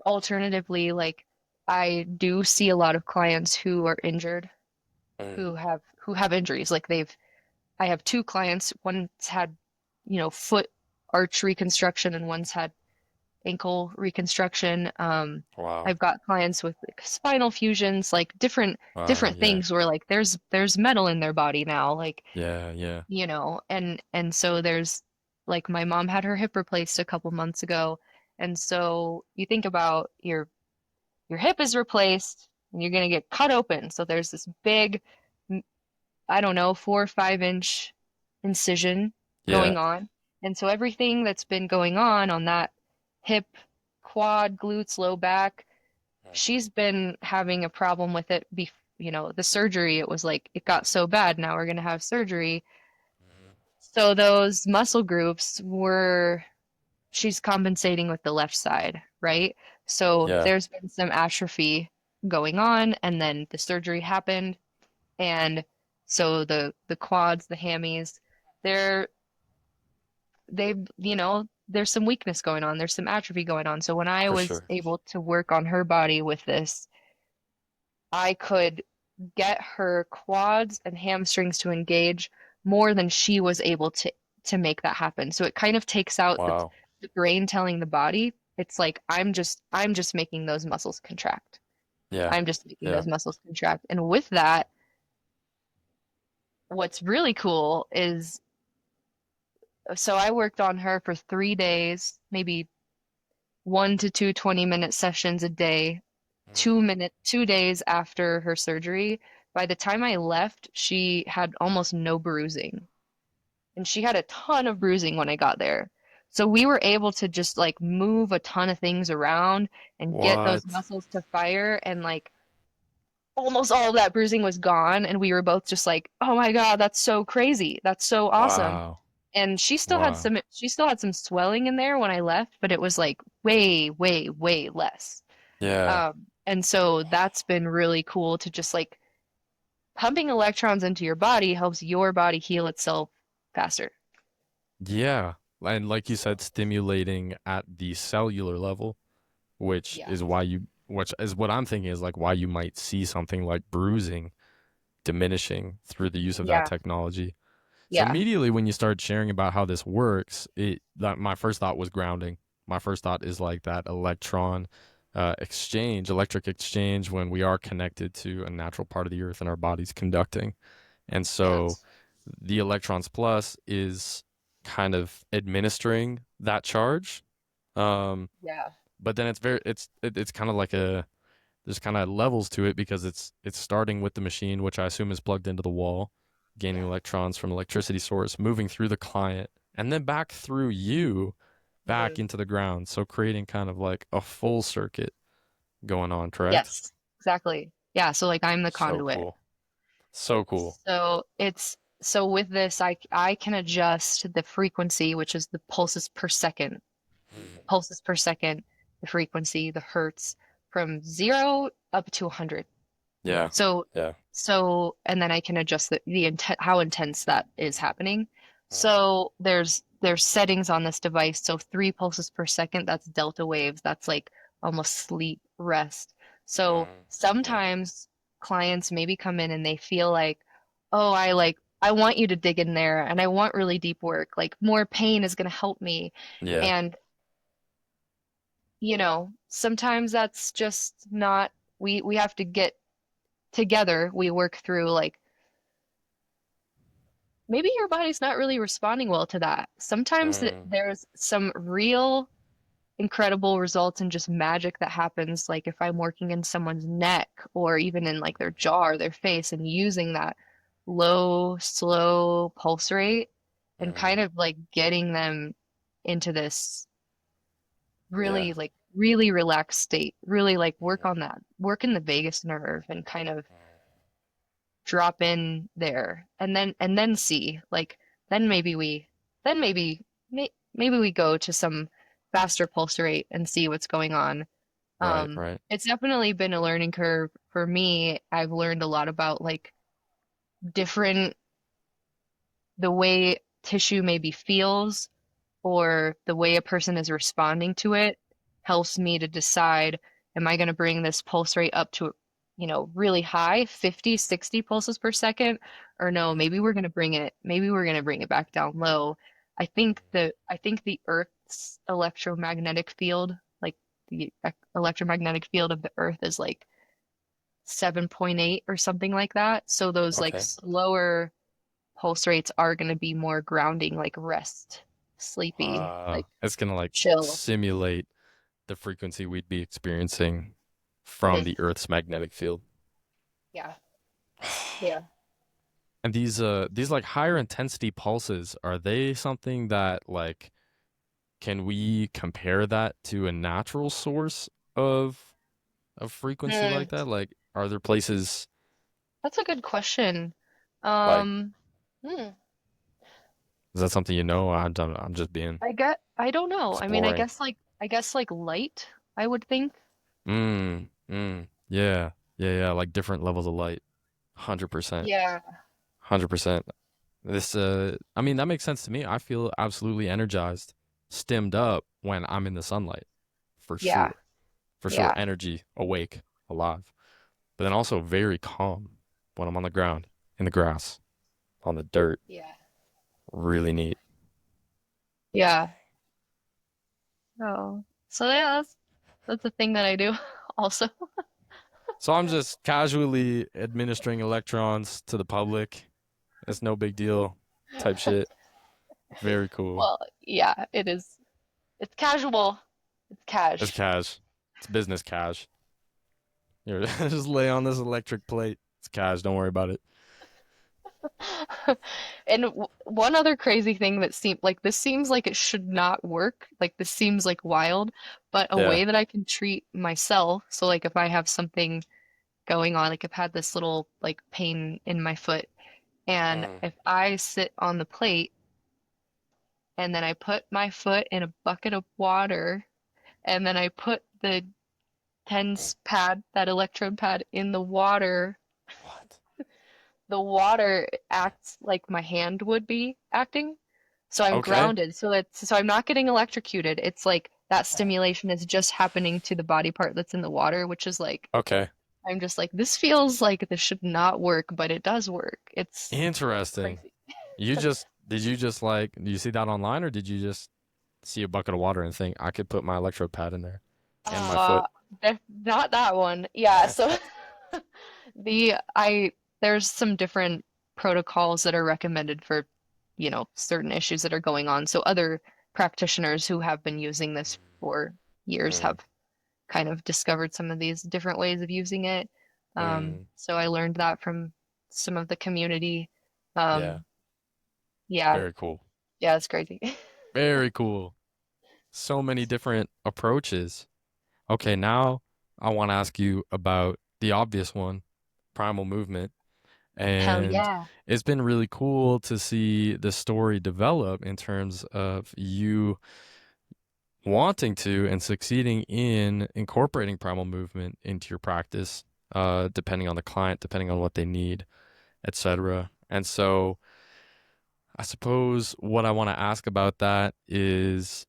B: alternatively, like I do see a lot of clients who are injured,
A: Mm.
B: who have injuries. Like I have two clients. One's had, foot arch reconstruction and one's had ankle reconstruction.
A: Wow.
B: I've got clients with like, spinal fusions, like
A: Wow,
B: different
A: yeah.
B: things where like there's metal in their body now, like,
A: Yeah, yeah.
B: and so there's like my mom had her hip replaced a couple months ago. And so you think about your hip is replaced and you're gonna get cut open. So there's this big, I don't know, 4 or 5 inch incision
A: Yeah.
B: going on. And so everything that's been going on that hip, quad, glutes, low back, she's been having a problem with it. The surgery, it was like it got so bad. Now we're going to have surgery. So those muscle groups she's compensating with the left side, right? So
A: Yeah.
B: there's been some atrophy going on, and then the surgery happened. And so the quads, the hammies, they're there's some weakness going on. There's some atrophy going on. So when I
A: For
B: was
A: sure.
B: able to work on her body with this, I could get her quads and hamstrings to engage more than she was able to make that happen. So it kind of takes out
A: Wow.
B: the brain telling the body, it's like I'm just making those muscles contract.
A: Yeah.
B: I'm just making
A: Yeah.
B: those muscles contract. And with that, what's really cool is so I worked on her for 3 days, maybe 1 to 2 20-minute sessions a day,
A: Mm.
B: 2 days after her surgery. By the time I left, she had almost no bruising. And she had a ton of bruising when I got there. So we were able to just like move a ton of things around and get those
A: What?
B: muscles to fire, and like almost all of that bruising was gone, and we were both just like, "Oh my God, that's so crazy. That's so awesome."
A: Wow.
B: And
A: Wow.
B: she still had some swelling in there when I left, but it was like way, way, way less.
A: Yeah.
B: And so that's been really cool to just like pumping electrons into your body helps your body heal itself faster.
A: Yeah. And like you said, stimulating at the cellular level,
B: Yeah.
A: which is what I'm thinking is like why you might see something like bruising diminishing through the use of that
B: Yeah.
A: technology. So
B: Yeah.
A: immediately when you started sharing about how this works, that my first thought was grounding. My first thought is like that electric exchange when we are connected to a natural part of the earth and our body's conducting. And so
B: Yes.
A: the Electrons Plus is kind of administering that charge. Um,
B: Yeah.
A: but then it's kind of like there's kind of levels to it because it's starting with the machine, which I assume is plugged into the wall, gaining
B: Yeah.
A: electrons from electricity source, moving through the client, and then back through you, back
B: Mhm.
A: into the ground. So creating kind of like a full circuit going on, correct?
B: Yes. Exactly. Yeah. So like I'm the
A: So
B: conduit.
A: cool. So cool.
B: So with this, I can adjust the frequency, which is the pulses per second, the frequency, the hertz from 0 up to 100.
A: Yeah.
B: So,
A: Yeah.
B: and then I can adjust the intent, how intense that is happening. So there's settings on this device. So 3 pulses per second, that's delta waves. That's like almost sleep, rest. So
A: Yeah.
B: sometimes clients maybe come in and they feel like, oh, I want you to dig in there and I want really deep work. Like more pain is going to help me.
A: Yeah.
B: And sometimes that's just not, we have to get together, we work through like maybe your body's not really responding well to that. Sometimes
A: Mm.
B: there's some real incredible results and just magic that happens, like if I'm working in someone's neck or even in like their jaw or their face and using that low, slow pulse rate. and
A: Mm,
B: kind of like getting them into this
A: yeah.
B: really really relaxed state, really like work
A: Mm,
B: on that, work in the vagus nerve and kind of drop in there and then see like then maybe we then maybe we go to some faster pulse rate and see what's going on.
A: right, right.
B: It's definitely been a learning curve for me. I've learned a lot about like different the way tissue maybe feels or the way a person is responding to it helps me to decide, am I going to bring this pulse rate up to, really high, 50, 60 pulses per second, or no, maybe we're going to bring it back down low. I think the Earth's electromagnetic field, like the electromagnetic field of the Earth is like 7.8 or something like that. So those like
A: Okay.
B: slower pulse rates are going to be more grounding, like rest, sleepy, like
A: It's gonna like
B: chill.
A: simulate the frequency we'd be experiencing from
B: Mhm.
A: the Earth's magnetic field.
B: Yeah. Yeah.
A: And these like higher intensity pulses, are they something that like can we compare that to a natural source of frequency
B: Hmm.
A: like that? Like are there places
B: That's a good question.
A: like
B: Um, hmm.
A: is that something you know? I'm just being
B: I don't know. I mean,
A: exploring.
B: I guess like light, I would think.
A: Yeah. Yeah, like different levels of light. 100%.
B: Yeah.
A: 100%. This I mean that makes sense to me. I feel absolutely energized, stemmed up when I'm in the sunlight. For
B: Yeah.
A: sure. For sure.
B: Yeah.
A: Energy, awake, alive. But then also very calm when I'm on the ground, in the grass, on the dirt.
B: Yeah.
A: Really neat.
B: Yeah. Oh. So yeah, that's a thing that I do also.
A: So I'm just casually administering electrons to the public. It's no big deal type shit. Very cool.
B: Well, yeah, it is. It's casual. It's
A: It's
B: cash.
A: cash. It's business cash. Here, just lay on this electric plate. It's cash. Don't worry about it.
B: And w one other crazy thing that seems like it should not work. Like this seems like wild, but a
A: Yeah.
B: way that I can treat myself. So like if I have something going on, like I've had this little like pain in my foot, and
A: Mm.
B: if I sit on the plate and then I put my foot in a bucket of water, and then I put the TENS pad, that electrode pad, in the water,
A: What?
B: the water acts like my hand would be acting. So I'm
A: Okay.
B: grounded. So I'm not getting electrocuted. It's like that stimulation is just happening to the body part that's in the water, which is like
A: Okay.
B: I'm just like this feels like this should not work, but it does work. It's
A: Interesting.
B: crazy.
A: Did you just like, do you see that online or did you just see a bucket of water and think I could put my electrode pad in there and my foot?
B: Uh, not that one. Yeah, so the I there's some different protocols that are recommended for, certain issues that are going on. So other practitioners who have been using this for years
A: Mm,
B: have kind of discovered some of these different ways of using it.
A: mm,
B: So I learned that from some of the community.
A: yeah.
B: Um, yeah,
A: Very cool.
B: yeah, it's crazy.
A: Very cool. So many different approaches. Okay, now I want to ask you about the obvious one, primal movement.
B: Hell
A: And
B: yeah.
A: it's been really cool to see the story develop in terms of you wanting to and succeeding in incorporating primal movement into your practice, depending on the client, depending on what they need, etc. And so I suppose what I want to ask about that is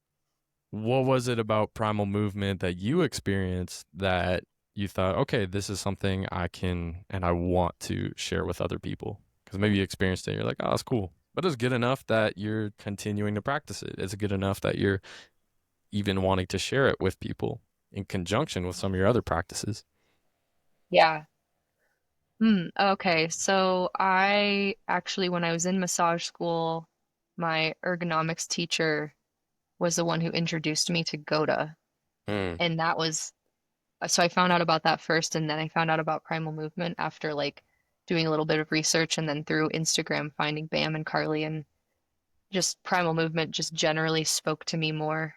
A: what was it about primal movement that you experienced that you thought, okay, this is something I can and I want to share with other people? Because maybe you experienced it, you're like, oh, that's cool. But it's good enough that you're continuing to practice it. It's good enough that you're even wanting to share it with people in conjunction with some of your other practices.
B: Yeah. Okay. So I actually, when I was in massage school, my ergonomics teacher was the one who introduced me to Goda.
A: Mm,
B: And that was, so I found out about that first, and then I found out about primal movement after like doing a little bit of research and then through Instagram finding Bam and Carly. And just primal movement just generally spoke to me more.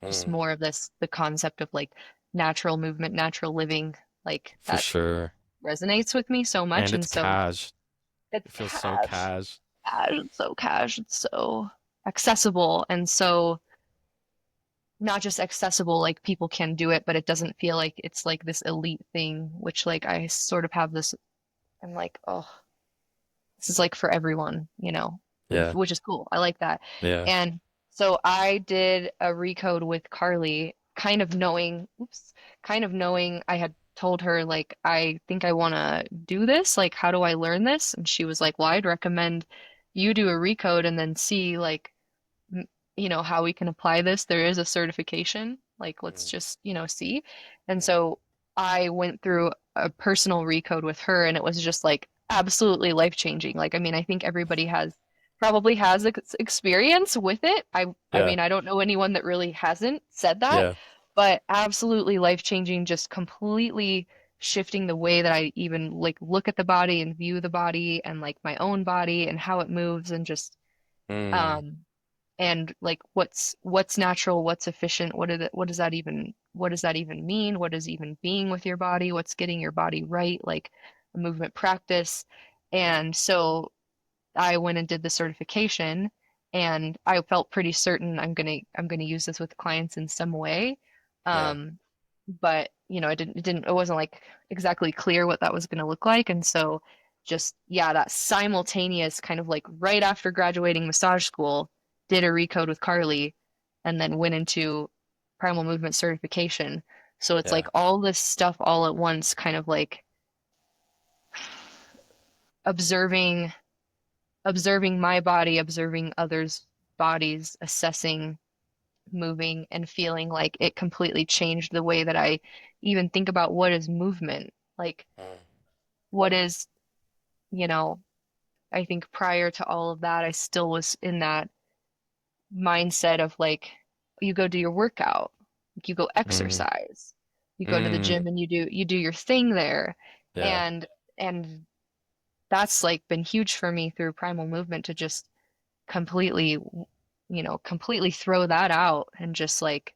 B: Just
A: Mm,
B: more of the concept of like natural movement, natural living, like
A: for
B: that
A: sure.
B: resonates with me so much.
A: And
B: And
A: it's
B: so
A: cash.
B: it's
A: It feels so
B: cash,
A: cash.
B: it's so cash, it's so accessible. And so not just accessible, like people can do it, but it doesn't feel like it's like this elite thing, which like I sort of have this, I'm like, oh, this is like for everyone,
A: Yeah.
B: which is cool. I like that.
A: Yeah.
B: And so I did a recode with Carly, kind of knowing I had told her, like, I think I want to do this. Like, how do I learn this? And she was like, well, I'd recommend you do a recode and then see, like, how we can apply this. There is a certification. Like, let's
A: Mm,
B: just, see. And
A: mm,
B: so I went through a personal recode with her, and it was just like absolutely life-changing. Like, I mean, I think everybody probably has experience with it. I
A: yeah.
B: mean, I don't know anyone that really hasn't said that,
A: Yeah.
B: but absolutely life-changing, just completely shifting the way that I even like look at the body and view the body and like my own body and how it moves and just
A: Mm,
B: um and like what's natural, what's efficient, what does that even mean? What is even being with your body? What's getting your body right? Like a movement practice. And so I went and did the certification and I felt pretty certain I'm gonna use this with clients in some way.
A: yeah.
B: Um, but it wasn't like exactly clear what that was gonna look like. And so just yeah, that simultaneous kind of like right after graduating massage school, did a recode with Carly and then went into primal movement certification. So it's like
A: Yeah.
B: all this stuff all at once, kind of like observing observing my body, observing others' bodies, assessing, moving, and feeling like it completely changed the way that I even think about what is movement. Like,
A: Mm,
B: what is, you know, I think prior to all of that, I still was in that mindset of like, you go do your workout, like you go
A: mm,
B: exercise, you go to the
A: mm,
B: gym and you do your thing there.
A: yeah.
B: And, and that's like been huge for me through primal movement to just completely, completely throw that out and just like,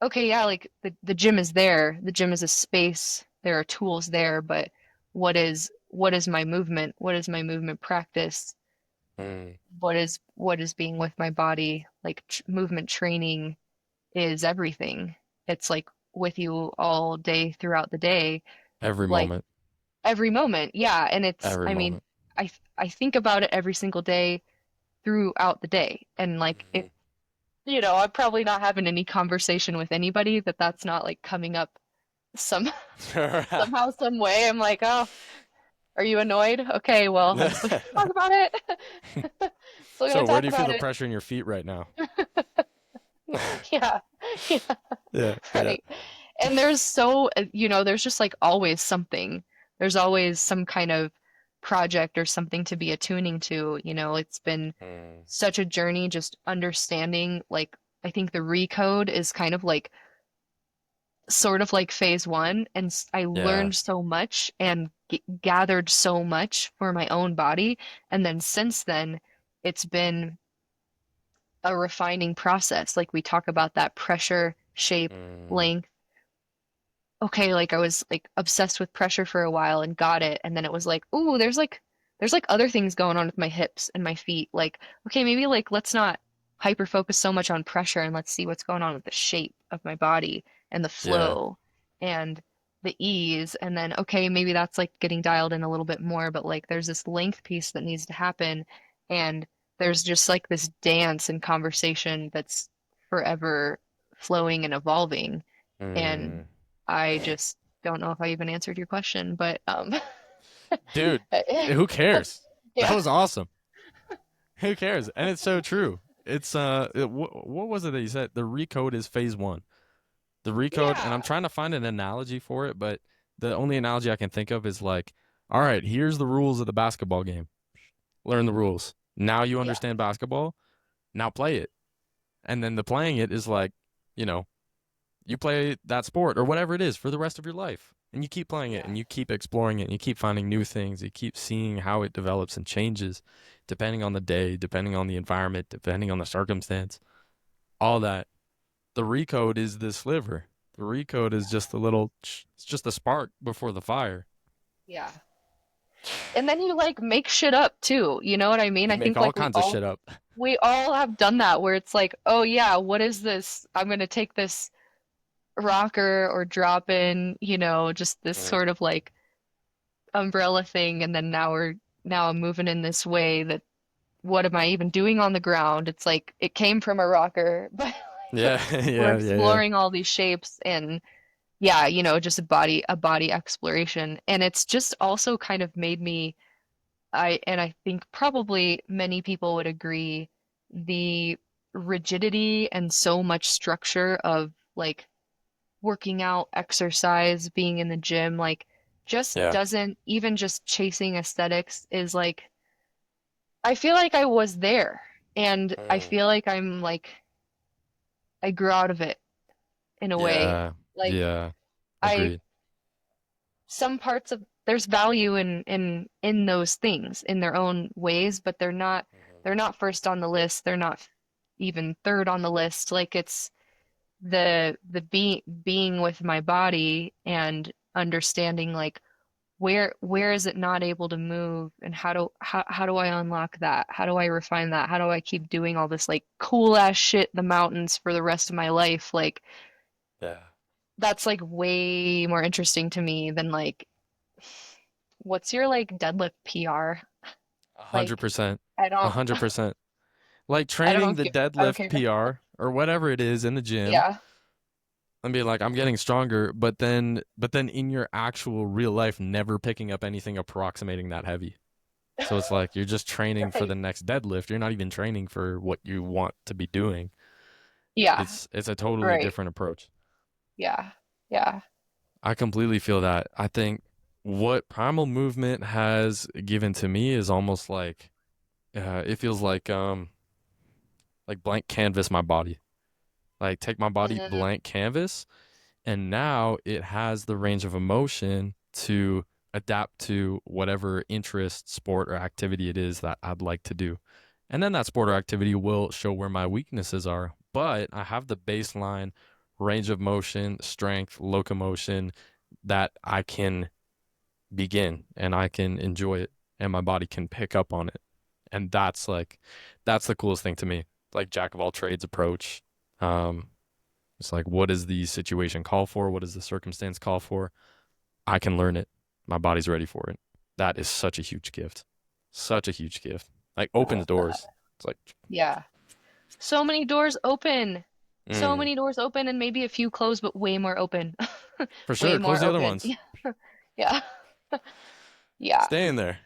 B: okay, yeah, like the gym is there. The gym is a space. There are tools there, but what is my movement? What is my movement practice?
A: Mm,
B: What is being with my body? Like movement training is everything. It's like with you all day throughout the day,
A: every
B: like
A: moment.
B: every moment. Yeah, and
A: Every
B: I mean,
A: moment.
B: I think about it every single day throughout the day. And like if
A: Mhm.
B: I'm probably not having any conversation with anybody that's not like coming up some somehow, some way. I'm like, oh, are you annoyed? Okay, well, I guess we should talk about it. Still gonna
A: So, where
B: talk
A: do you feel
B: about
A: the
B: it.
A: pressure in your feet right now?
B: Yeah, yeah,
A: Yeah, yeah.
B: right. And there's just like always something. There's always some kind of project or something to be attuning to. It's been
A: Mm,
B: such a journey just understanding, like, I think the recode is kind of like sort of like phase one, and I
A: yeah.
B: learned so much and gathered so much for my own body. And then since then, it's been a refining process. Like we talk about that pressure, shape,
A: Mm,
B: length. Okay, like I was like obsessed with pressure for a while and got it, and then it was like, ooh, there's like other things going on with my hips and my feet. Like, okay, maybe like let's not hyper focus so much on pressure and let's see what's going on with the shape of my body and the
A: yeah.
B: flow and the ease. And then okay, maybe that's like getting dialed in a little bit more, but like there's this length piece that needs to happen, and there's just like this dance and conversation that's forever flowing and evolving. And
A: Mm.
B: I just don't know if I even answered your question, but
A: Dude, who cares? That
B: yeah.
A: was awesome. Who cares? And it's so true. It's what was it that you said? The recode is phase one. The recode, and I'm
B: Yeah.
A: trying to find an analogy for it, but the only analogy I can think of is like, all right, here's the rules of the basketball game. Learn the rules. Now you
B: Yeah.
A: understand basketball. Now play it. And then the playing it is like, you know, you play that sport or whatever it is for the rest of your life. And you keep playing it
B: Yeah.
A: and you keep exploring it and you keep finding new things. You keep seeing how it develops and changes depending on the day, depending on the environment, depending on the circumstance. All that. The recode is the sliver. The recode is just a little, it's just a spark before the fire.
B: Yeah. And then you like make shit up too. You know what I mean?
A: You
B: I
A: make
B: think
A: all
B: like
A: kinds of shit up.
B: we all have done that where it's like, oh yeah, what is this? I'm gonna take this rocker or drop in, just this
A: Mm.
B: sort of like umbrella thing, and then now I'm moving in this way that what am I even doing on the ground? It's like it came from a rocker, but
A: Yeah,
B: we're
A: yeah, yeah, yeah.
B: exploring all these shapes and yeah, just a body exploration. And it's just also kind of made me I think probably many people would agree the rigidity and so much structure of like working out, exercise, being in the gym, like just
A: Yeah.
B: doesn't even just chasing aesthetics is like I feel like I was there and I
A: Mm.
B: feel like I grew out of it in a way.
A: Yeah,
B: Like
A: yeah.
B: I
A: Agreed.
B: some parts of there's value in those things in their own ways, but they're not first on the list. They're not even third on the list. Like it's the being with my body and understanding like where is it not able to move and how do I unlock that? How do I refine that? How do I keep doing all this like cool ass shit in the mountains for the rest of my life? Like
A: Yeah.
B: that's like way more interesting to me than like what's your like deadlift PR?
A: A hundred
B: Like
A: percent.
B: I
A: A
B: don't
A: hundred percent. Like
B: I
A: training
B: don't
A: the
B: give I don't
A: deadlift
B: care.
A: PR or whatever it is in the gym
B: Yeah.
A: and be like, I'm getting stronger, but then in your actual real life never picking up anything approximating that heavy. So it's like you're just training for
B: Right.
A: the next deadlift. You're not even training for what you want to be doing.
B: Yeah.
A: It's a totally
B: Right.
A: different approach.
B: Yeah. Yeah.
A: I completely feel that. I think what primal movement has given to me is almost it feels like blank canvas my body. Like take my body
B: Mm,
A: blank canvas and now it has the range of emotion to adapt to whatever interest, sport, or activity it is that I'd like to do. And then that sport or activity will show where my weaknesses are. But I have the baseline range of motion, strength, locomotion that I can begin and I can enjoy it and my body can pick up on it. And that's the coolest thing to me. Like jack of all trades approach. Um, it's like, what does the situation call for? What does the circumstance call for? I can learn it. My body's ready for it. That is such a huge gift. Such a huge gift. Like opens doors. It's like,
B: yeah. So many doors open. So
A: mm,
B: many doors open and maybe a few closed, but way more open.
A: for
B: Way
A: sure. Close
B: more
A: the other
B: open.
A: ones.
B: Yeah. Yeah.
A: Stay in there.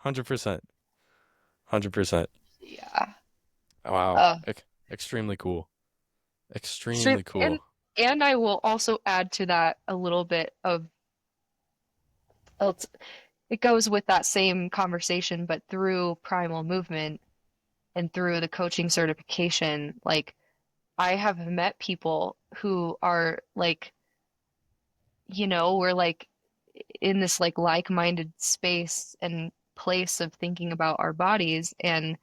A: 100%. 100%.
B: Yeah.
A: Wow.
B: Uh,
A: Extremely cool.
B: extreme
A: Extremely
B: and
A: cool.
B: and I will also add to that a little bit of else it goes with that same conversation, but through primal movement and through the coaching certification, like I have met people who are like, we're like in this like-minded space and place of thinking about our bodies, and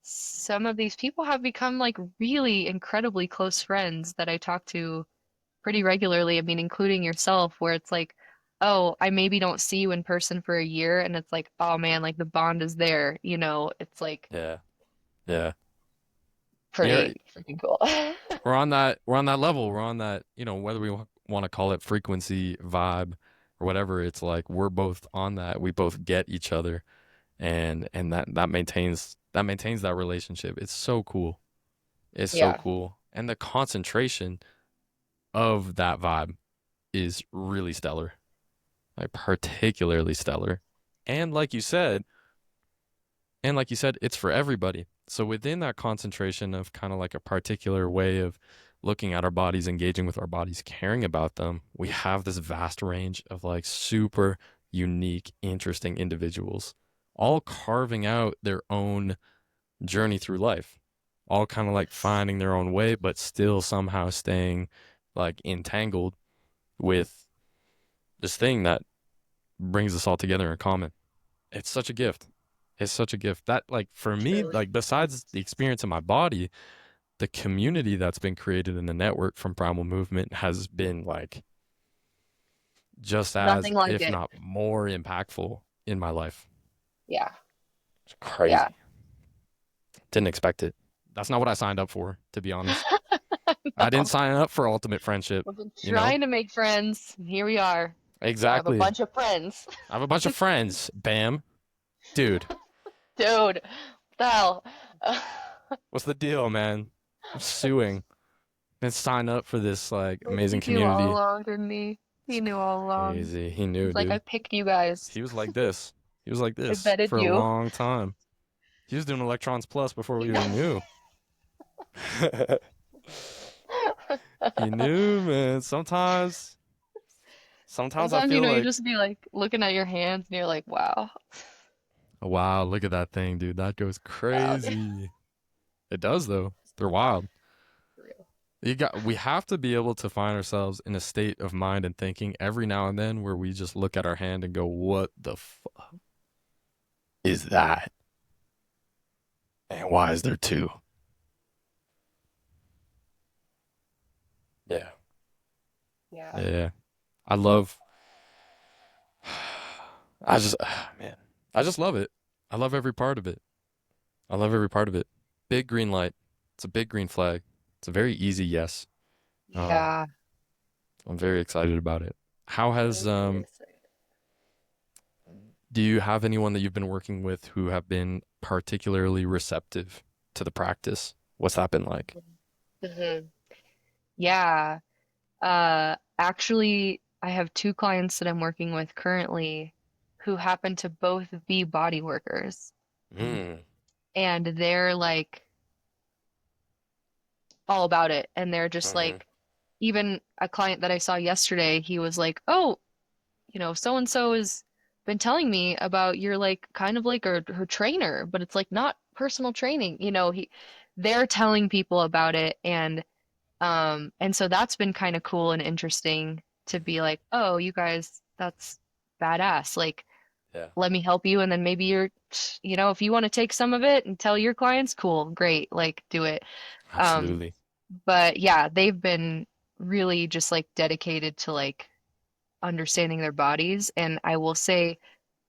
B: some of these people have become like really incredibly close friends that I talk to pretty regularly. I mean, including yourself, where it's like, oh, I maybe don't see you in person for a year, and it's like, oh man, like the bond is there, it's like
A: Yeah. Yeah. You're,
B: pretty freaking cool.
A: we're on that level. We're on that, whether we want to call it frequency, vibe, or whatever. It's like we're both on that. We both get each other, and that maintains that relationship. It's so cool. It's so
B: Yeah.
A: cool, and the concentration of that vibe is really stellar, like particularly stellar. And like you said, it's for everybody. So within that concentration of kind of like a particular way of looking at our bodies, engaging with our bodies, caring about them, we have this vast range of like super unique, interesting individuals, all carving out their own journey through life, all kind of like finding their own way, but still somehow staying like entangled with this thing that brings us all together in common. It's such a gift. It's such a gift that, like, for me,
B: Truly.
A: like, besides the experience in my body, the community that's been created in the network from Primal Movement has been like just as,
B: Nothing like
A: if
B: it.
A: not more impactful in my life.
B: Yeah.
A: It's
B: Yeah.
A: crazy. Didn't expect it. That's not what I signed up for, to be honest. I didn't
B: No.
A: sign up for ultimate friendship,
B: We've been
A: you know?
B: trying to make friends, and here we are. I have a
A: Exactly.
B: bunch of friends.
A: I have a bunch of friends. Bam. Dude,
B: Dude, what the hell?
A: what's the deal, man? I'm suing. And sign up for this like amazing
B: He knew all
A: community.
B: along, didn't he?
A: It's
B: He knew all along.
A: crazy. He knew,
B: He's like, I
A: dude.
B: picked you guys.
A: He was like this. He was like
B: I
A: this
B: vetted
A: for a
B: you.
A: long time. He was doing Electrons Plus before we even knew. He knew, man. Sometimes I
B: Sometimes,
A: feel
B: you
A: like,
B: just be like looking at your hands and you're like, wow,
A: wow, look at that thing, dude. That goes
B: wow, dude.
A: crazy. It does though. They're wild.
B: For real.
A: We have to be able to find ourselves in a state of mind and thinking every now and then where we just look at our hand and go, "What the fuck is that? And why is there two?" Yeah.
B: Yeah.
A: Yeah. I love I just man, I just love it. I love every part of it. I love every part of it. Big green light. It's a big green flag. It's a very easy yes. Um,
B: Yeah.
A: I'm very excited about it. How has
B: Very, very excited.
A: do you have anyone that you've been working with who have been particularly receptive to the practice? What's that been like?
B: Hmm. Yeah. Actually, I have two clients that I'm working with currently who happen to both be body workers.
A: Mm.
B: And they're like all about it. And they're just
A: Mm-hmm.
B: like, even a client that I saw yesterday, he was like, oh, so and so has been telling me about you're like kind of like her trainer, but it's like not personal training. They're telling people about it and so that's been kind of cool and interesting to be like, oh, you guys, that's badass. Like,
A: Yeah,
B: let me help you. And then maybe if you want to take some of it and tell your clients, cool, great, like do it. Um,
A: absolutely.
B: but yeah, they've been really just like dedicated to like understanding their bodies. And I will say,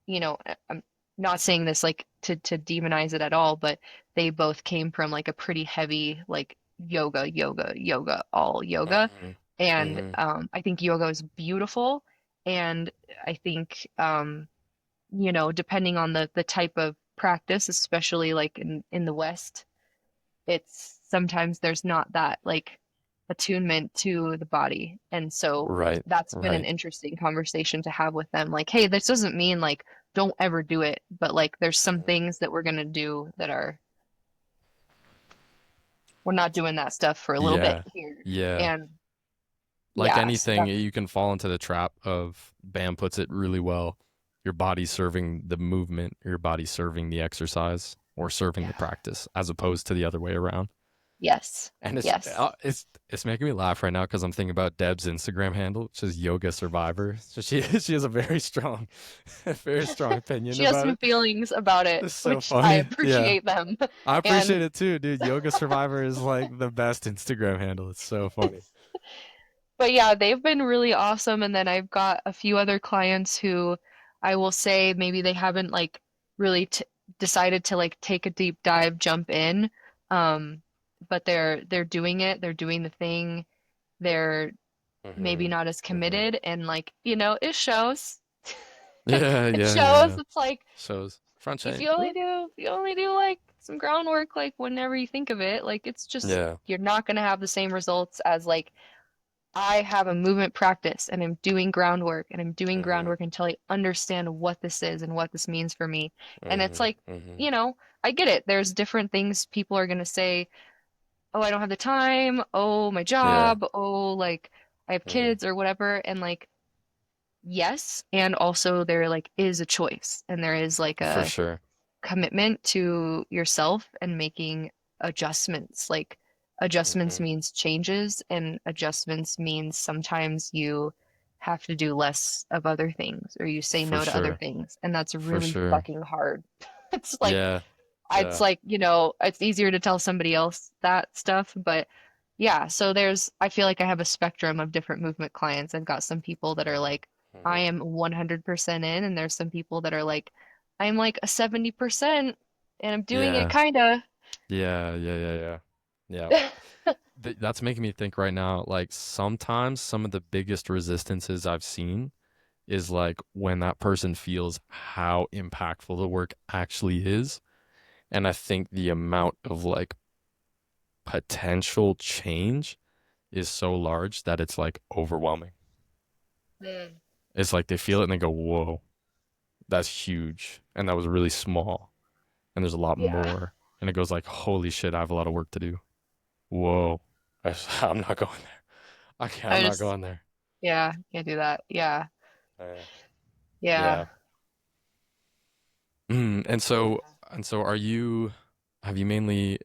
B: I'm not saying this like to demonize it at all, but they both came from like a pretty heavy like yoga, all yoga.
A: Mm-hmm.
B: And
A: Mm-hmm.
B: I think yoga is beautiful. And I think depending on the type of practice, especially like in the West, it's sometimes there's not that like attunement to the body. And so
A: Right,
B: that's been an
A: right.
B: interesting conversation to have with them. Like, hey, this doesn't mean like don't ever do it, but like there's some
A: Mhm.
B: things that we're gonna do that are we're not doing that stuff for a little bit
A: Yeah,
B: here.
A: yeah.
B: And
A: Like
B: yeah, so
A: anything,
B: that's
A: you can fall into the trap of, Bam puts it really well, your body serving the movement, your body serving the exercise, or serving the
B: yeah.
A: practice, as opposed to the other way around.
B: Yes.
A: And
B: Yes.
A: it's making me laugh right now because I'm thinking about Deb's Instagram handle, which is Yoga Survivor. So she has a very strong, very strong opinion
B: She has
A: about
B: some
A: it.
B: feelings about it,
A: It's so
B: which I
A: funny. Yeah,
B: appreciate them.
A: I
B: And
A: appreciate it too, dude. Yoga Survivor is like the best Instagram handle. It's so funny.
B: But yeah, they've been really awesome. And then I've got a few other clients who I will say maybe they haven't like really t decided to like take a deep dive, jump in. Um, but they're doing it. They're doing the thing. They're maybe
A: Hmm.
B: not as
A: Hmm.
B: committed and like, it shows.
A: Yeah,
B: It
A: yeah,
B: shows.
A: yeah.
B: It's like
A: Shows front
B: if
A: chain.
B: you only
A: Whoop.
B: do if you only do like some groundwork like whenever you think of it, like it's just
A: Yeah.
B: you're not gonna have the same results as like I have a movement practice and I'm doing groundwork and I'm doing
A: Hmm.
B: groundwork until I understand what this is and what this means for me. And it's
A: Hmm.
B: like,
A: Hmm.
B: you know, I get it. There's different things people are going to say, oh, I don't have the time. Oh, my
A: Yeah.
B: job. Oh, like I have
A: Hmm.
B: kids or whatever. And like, yes. And also there like is a choice and there is like
A: For
B: a
A: sure.
B: commitment to yourself and making adjustments. Like adjustments
A: Hmm.
B: means changes and adjustments means sometimes you have to do less of other things or you say
A: For
B: no to other
A: sure.
B: things. And that's
A: For
B: really
A: sure.
B: fucking hard. It's like,
A: Yeah.
B: it's
A: Yeah.
B: like, it's easier to tell somebody else that stuff, but yeah, so I feel like I have a spectrum of different movement clients. I've got some people that are like, I
A: Mhm.
B: am 100% in, and there's some people that are like, I'm like a 70% and I'm doing it
A: Yeah.
B: kind of.
A: Yeah. Yeah. Yeah. Yeah. Yeah. That's making me think right now, like sometimes some of the biggest resistances I've seen is like when that person feels how impactful the work actually is. And I think the amount of like potential change is so large that it's like overwhelming.
B: Mm.
A: It's like they feel it and they go, whoa, that's huge. And that was really small. And there's a lot
B: Yeah.
A: more. And it goes like, holy shit, I have a lot of work to do. Whoa. I'm not going there. I'm
B: I
A: not
B: just,
A: going there.
B: yeah, can't do that. Yeah.
A: Uh,
B: Yeah.
A: yeah. And so
B: Yeah.
A: are you have you mainly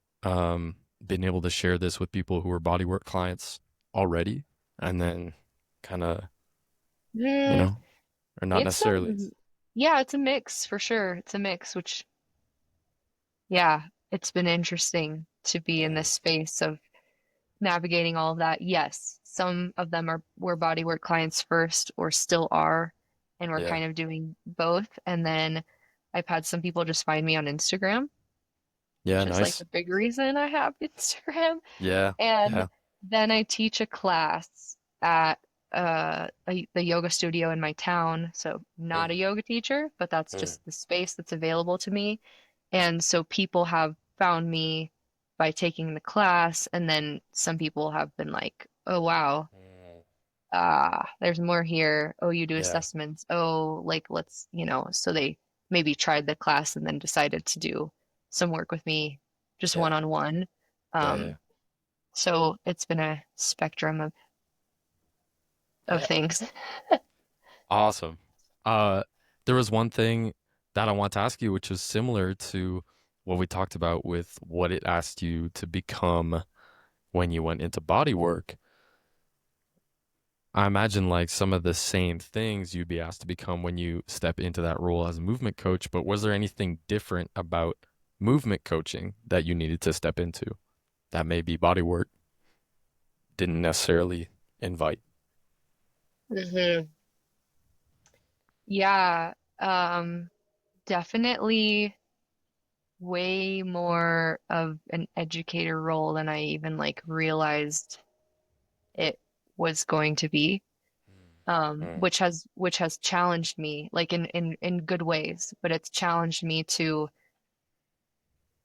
A: been able to share this with people who are bodywork clients already and then kind of, you
B: Mm,
A: know, or not
B: it's
A: necessarily?
B: yeah, it's a mix for sure. It's a mix, which, yeah, it's been interesting to be in this
A: Mm,
B: space of navigating all of that. Yes, some of them were bodywork clients first or still are, and we're
A: yeah.
B: kind of doing both. And then I've had some people just find me on Instagram,
A: Yeah,
B: which is like
A: nice.
B: the big reason I have Instagram.
A: Yeah.
B: And
A: Yeah.
B: then I teach a class at the yoga studio in my town. So not a
A: Mm,
B: yoga teacher, but that's
A: mm,
B: just the space that's available to me. And so people have found me by taking the class, and then some people have been like, "Oh wow,
A: mm,
B: there's more here. Oh, you do
A: yeah.
B: assessments. Oh, like let's, so they maybe tried the class and then decided to do some work with me just
A: Yeah.
B: one-on-one.
A: Yeah, yeah.
B: Um, so it's been a spectrum of
A: Yeah.
B: things.
A: Awesome. Uh, there was one thing that I want to ask you, which was similar to what we talked about with what it asked you to become when you went into body work. I imagine like some of the same things you'd be asked to become when you step into that role as a movement coach, but was there anything different about movement coaching that you needed to step into that maybe body work didn't necessarily invite?
B: hmm Yeah, definitely way more of an educator role than I even like realized it was going to be.
A: Mm,
B: Which has challenged me like in good ways, but it's challenged me to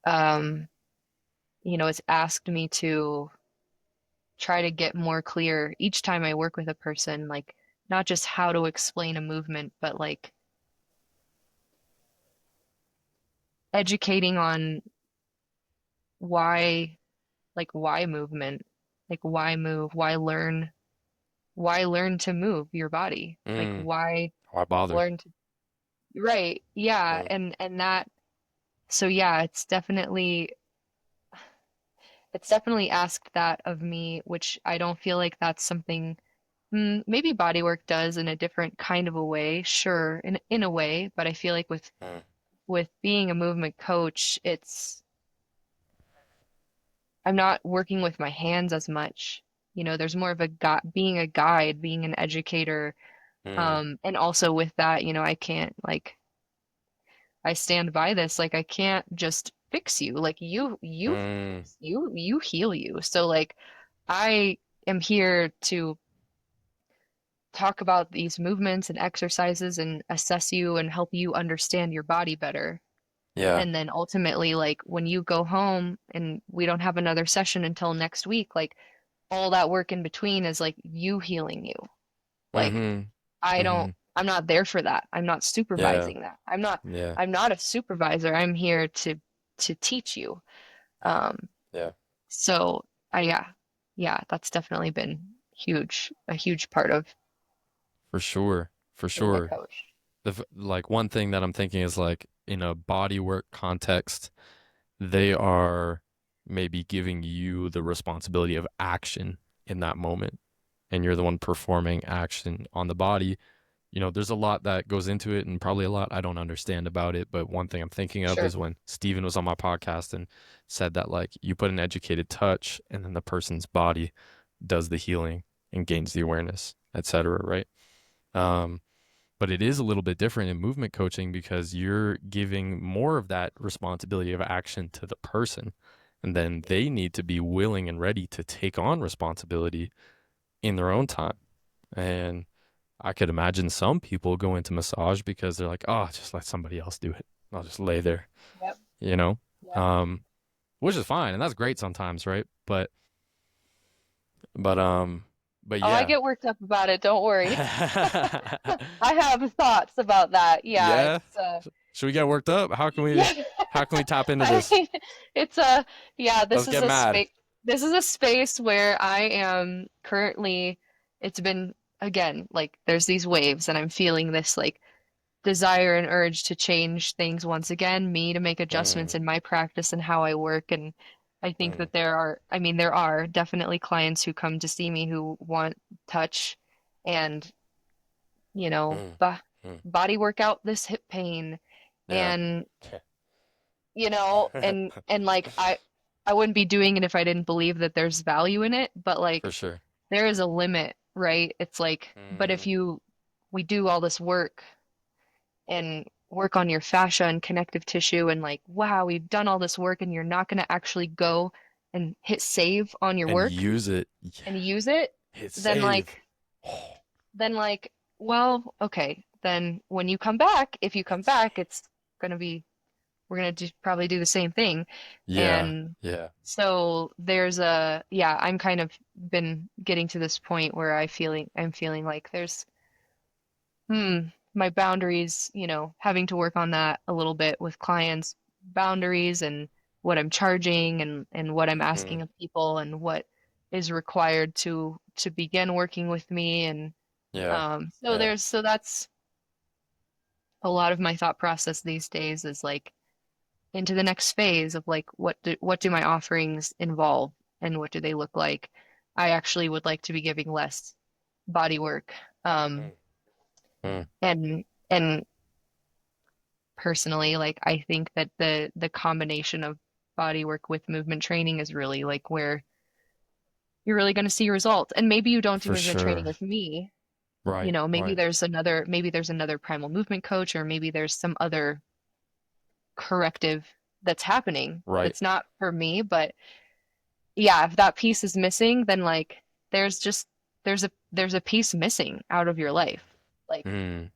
B: um, it's asked me to try to get more clear each time I work with a person, like not just how to explain a movement, but like educating on why, like why movement, like why move, why learn to move your body, like
A: mm,
B: why
A: why bother?
B: learn to, right, yeah,
A: Mm,
B: and that, so yeah, it's definitely asked that of me, which I don't feel like that's something. Maybe bodywork does in a different kind of a way, sure, in a way, but I feel like with
A: mm,
B: with being a movement coach, I'm not working with my hands as much. There's more of a gu being a guide, being an educator,
A: mm,
B: and also with that, I can't like I stand by this, like I can't just fix you, like you
A: mm,
B: you heal you. So like I am here to talk about these movements and exercises and assess you and help you understand your body better.
A: yeah.
B: And then ultimately, like when you go home and we don't have another session until next week, like all that work in between is like you healing you. Like
A: Mm-hmm.
B: I don't,
A: Mm-hmm.
B: I'm not there for that. I'm not
A: Yeah.
B: supervising that. I'm not,
A: Yeah.
B: I'm not a supervisor. I'm here to teach you.
A: Yeah.
B: Um,
A: Yeah.
B: so yeah, yeah, that's definitely been a huge part of
A: For sure. For
B: being a
A: sure.
B: coach.
A: Like one thing that I'm thinking is like in a body work context, they are maybe giving you the responsibility of action in that moment. and you're the one performing action on the body, there's a lot that goes into it and probably a lot I don't understand about it. But one thing I'm thinking of
B: Sure.
A: is when Steven was on my podcast and said that like you put an educated touch and then the person's body does the healing and gains the awareness, etc. Right? Um, but it is a little bit different in movement coaching because you're giving more of that responsibility of action to the person. And then they need to be willing and ready to take on responsibility in their own time. And I could imagine some people go into massage because they're like, oh, just let somebody else do it. I'll just lay there,
B: Yep.
A: you know?
B: Yep.
A: Um, which is fine, and that's great sometimes, right? But but
B: Oh, I
A: yeah.
B: get worked up about it. Don't worry. I have thoughts about that. Yeah,
A: Yeah.
B: it's
A: Should we get worked up?
B: yeah.
A: How can we tap into
B: I
A: this?
B: mean, it's yeah,
A: Let's get mad.
B: this is a space where I am currently, it's been again, like there's these waves and I'm feeling this like desire and urge to change things once again, me to make adjustments
A: Mm,
B: in my practice and how I work. And I think
A: mm,
B: that I mean, there are definitely clients who come to see me who want touch and,
A: mm, mm.
B: body work out this hip pain
A: Yeah.
B: and, and like I wouldn't be doing it if I didn't believe that there's value in it, but
A: For
B: like
A: sure.
B: there is a limit, right? It's like, but if
A: Mm,
B: we do all this work and work on your fascia and connective tissue and like, wow, we've done all this work and you're not going to actually go and hit save on your
A: and
B: work
A: use it.
B: and
A: Yeah.
B: use it,
A: Hit
B: then
A: save.
B: like, then like, well, okay, then when you come back, if you come
A: Hit
B: back,
A: save.
B: it's going to be, we're going to probably do the same thing.
A: Yeah.
B: And
A: Yeah.
B: so yeah, I'm kind of been getting to this point where I'm feeling like there's my boundaries, having to work on that a little bit with clients, boundaries and what I'm charging and what I'm
A: Mm,
B: asking of people and what is required to begin working with me. And
A: yeah.
B: so
A: Yeah.
B: that's a lot of my thought process these days is like into the next phase of like what do my offerings involve and what do they look like? I actually would like to be giving less body work. Um,
A: Mm, mm,
B: and personally, like I think that the combination of body work with movement training is really like where you're really going to see results. And maybe you don't do
A: for
B: movement training
A: sure.
B: with me.
A: Right. Right.
B: Maybe there's another primal movement coach, or maybe there's some other corrective that's happening
A: Right.
B: that's not for me. But yeah, if that piece is missing, then like there's just there's a piece missing out of your life. Like
A: Mm,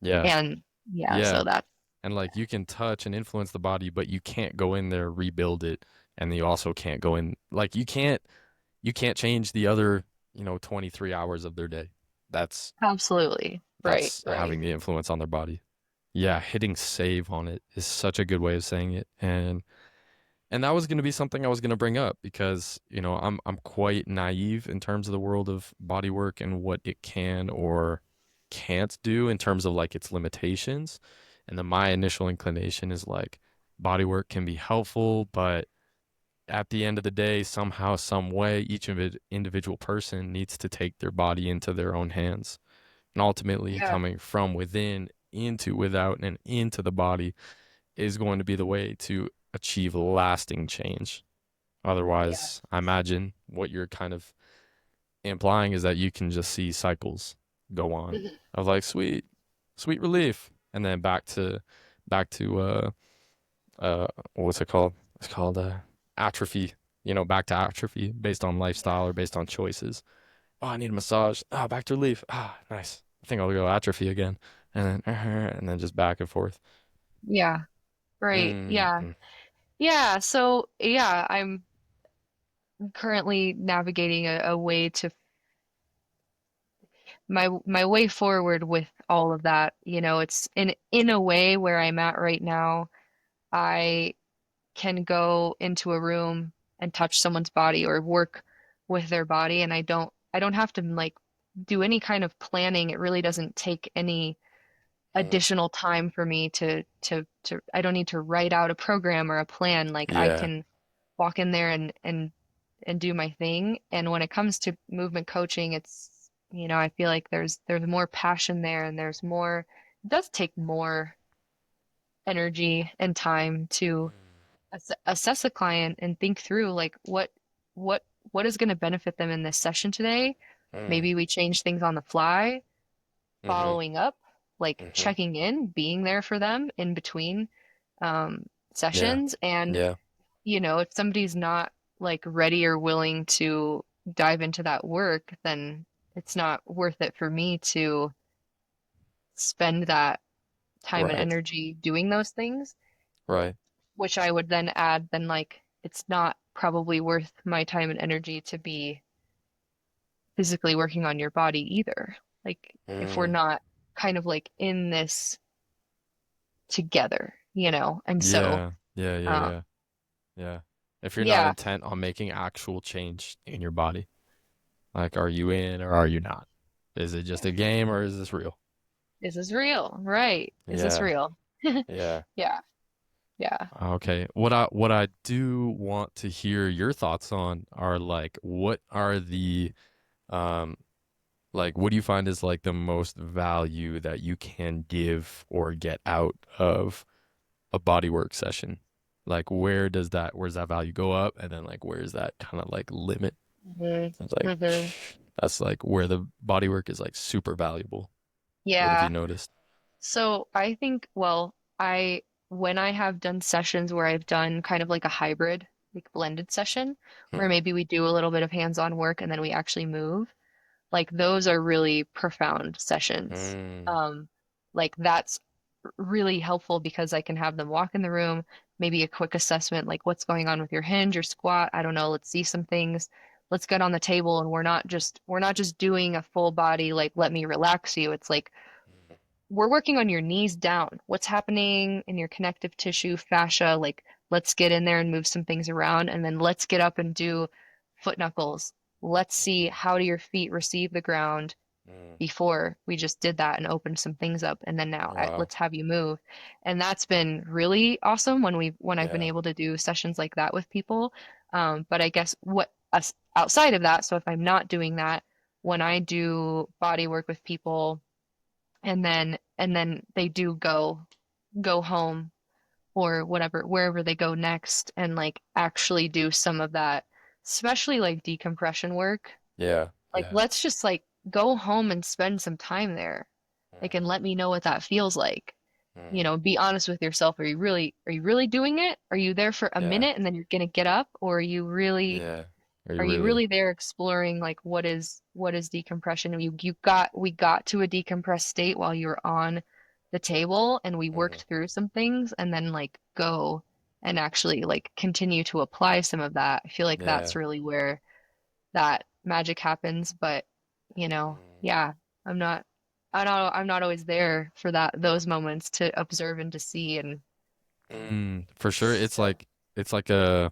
A: yeah.
B: and yeah,
A: Yeah.
B: so that's
A: And like you can touch and influence the body, but you can't go in there, rebuild it, and you also can't go in like you can't change the other, 23 hours of their day. That's
B: absolutely right,
A: that's
B: right.
A: having the influence on their body. Yeah, hitting save on it is such a good way of saying it. And that was going to be something I was going to bring up because, I'm quite naive in terms of the world of body work and what it can or can't do in terms of like its limitations. And then my initial inclination is like body work can be helpful, but at the end of the day, somehow, some way, each individual person needs to take their body into their own hands. And ultimately,
B: Yeah.
A: coming from within into without and into the body is going to be the way to achieve lasting change.
B: Yeah.
A: Otherwise, I imagine what you're kind of implying is that you can just see cycles go on of like sweet relief, and then back to what's it called? It's called atrophy. Back to atrophy based on lifestyle or based on choices. Oh, I need a massage. Oh, back to relief. Ah, nice. I think I'll go atrophy again, and then just back and forth.
B: Yeah. Right. Yeah.
A: Mm,
B: Yeah. So yeah, I'm currently navigating a way to my way forward with all of that. It's in a way where I'm at right now, I can go into a room and touch someone's body or work with their body and I don't have to like do any kind of planning. It really doesn't take any
A: mm.
B: additional time for me to I don't need to write out a program or a plan. Like I
A: Yeah.
B: can walk in there and and do my thing. And when it comes to movement coaching, it's, I feel like there's more passion there and there's more, it does take more energy and time to assess a client and think through like what what is going to benefit them in this session today.
A: Mm.
B: Maybe we change things on the fly,
A: Mm-hmm.
B: following up, like
A: Mm-hmm.
B: checking in, being there for them in between um,
A: Yeah.
B: sessions. And,
A: Yeah.
B: if somebody's not like ready or willing to dive into that work, then it's not worth it for me to spend that time and
A: Right.
B: energy doing those things,
A: Right.
B: which I would then add, then like it's not probably worth my time and energy to be physically working on your body either. Like if we're
A: Mm.
B: not kind of like in this together, And so,
A: Yeah. Yeah. Yeah.
B: uh,
A: Yeah. Yeah. If you're not
B: yeah,
A: intent on making actual change in your body, like, are you in or are you not? Is it just a game or is this real?
B: is this real? Right. Is this
A: Yeah.
B: real?
A: Yeah.
B: Yeah, yeah.
A: Okay. What I do want to hear your thoughts on are like what are the um like what do you find is like the most value that you can give or get out of a bodywork session? Like where's that value go up and then like where's that kind of like limit?
B: hmm
A: It's like
B: hmm
A: that's like where the bodywork is like super valuable. What have you
B: Yeah.
A: noticed?
B: So I think, well, when I have done sessions where I've done kind of like a hybrid, like blended session,
A: Hmm.
B: where maybe we do a little bit of hands-on work and then we actually move, like those are really profound sessions.
A: Mm,
B: Um, like that's really helpful because I can have them walk in the room, maybe a quick assessment, like what's going on with your hinge or squat. I don't know, let's see some things. Let's get on the table and we're not just doing a full body, like let me relax you. It's like we're working on your knees down. What's happening in your connective tissue, fascia? Like, let's get in there and move some things around, and then let's get up and do foot knuckles. Let's see how do your feet receive the ground
A: mm.
B: before we just did that and opened some things up, and then now
A: Wow.
B: let's have you move. And that's been really awesome when I've been
A: Yeah.
B: able to do sessions like that with people. But I guess what us outside of that, so if I'm not doing that, when I do body work with people and then they do go home or whatever wherever they go next and like actually do some of that, especially like decompression work.
A: Yeah.
B: Like
A: Yeah.
B: let's just like go home and spend some time there. Like and
A: Mm,
B: let me know what that feels like.
A: mm.
B: Be honest with yourself. Are you really doing it? Are you there for a
A: Yeah.
B: minute and then you're gonna get up? Or
A: Yeah. Are you
B: are you
A: really?
B: really there exploring like what is decompression? We got to a decompressed state while you were on the table and we
A: Hmm.
B: worked through some things and then like go and actually like continue to apply some of that. I feel like
A: Yeah.
B: that's really where that magic happens, but
A: Mm,
B: yeah, I'm not always there for those moments to observe and to see and
A: for sure.
B: so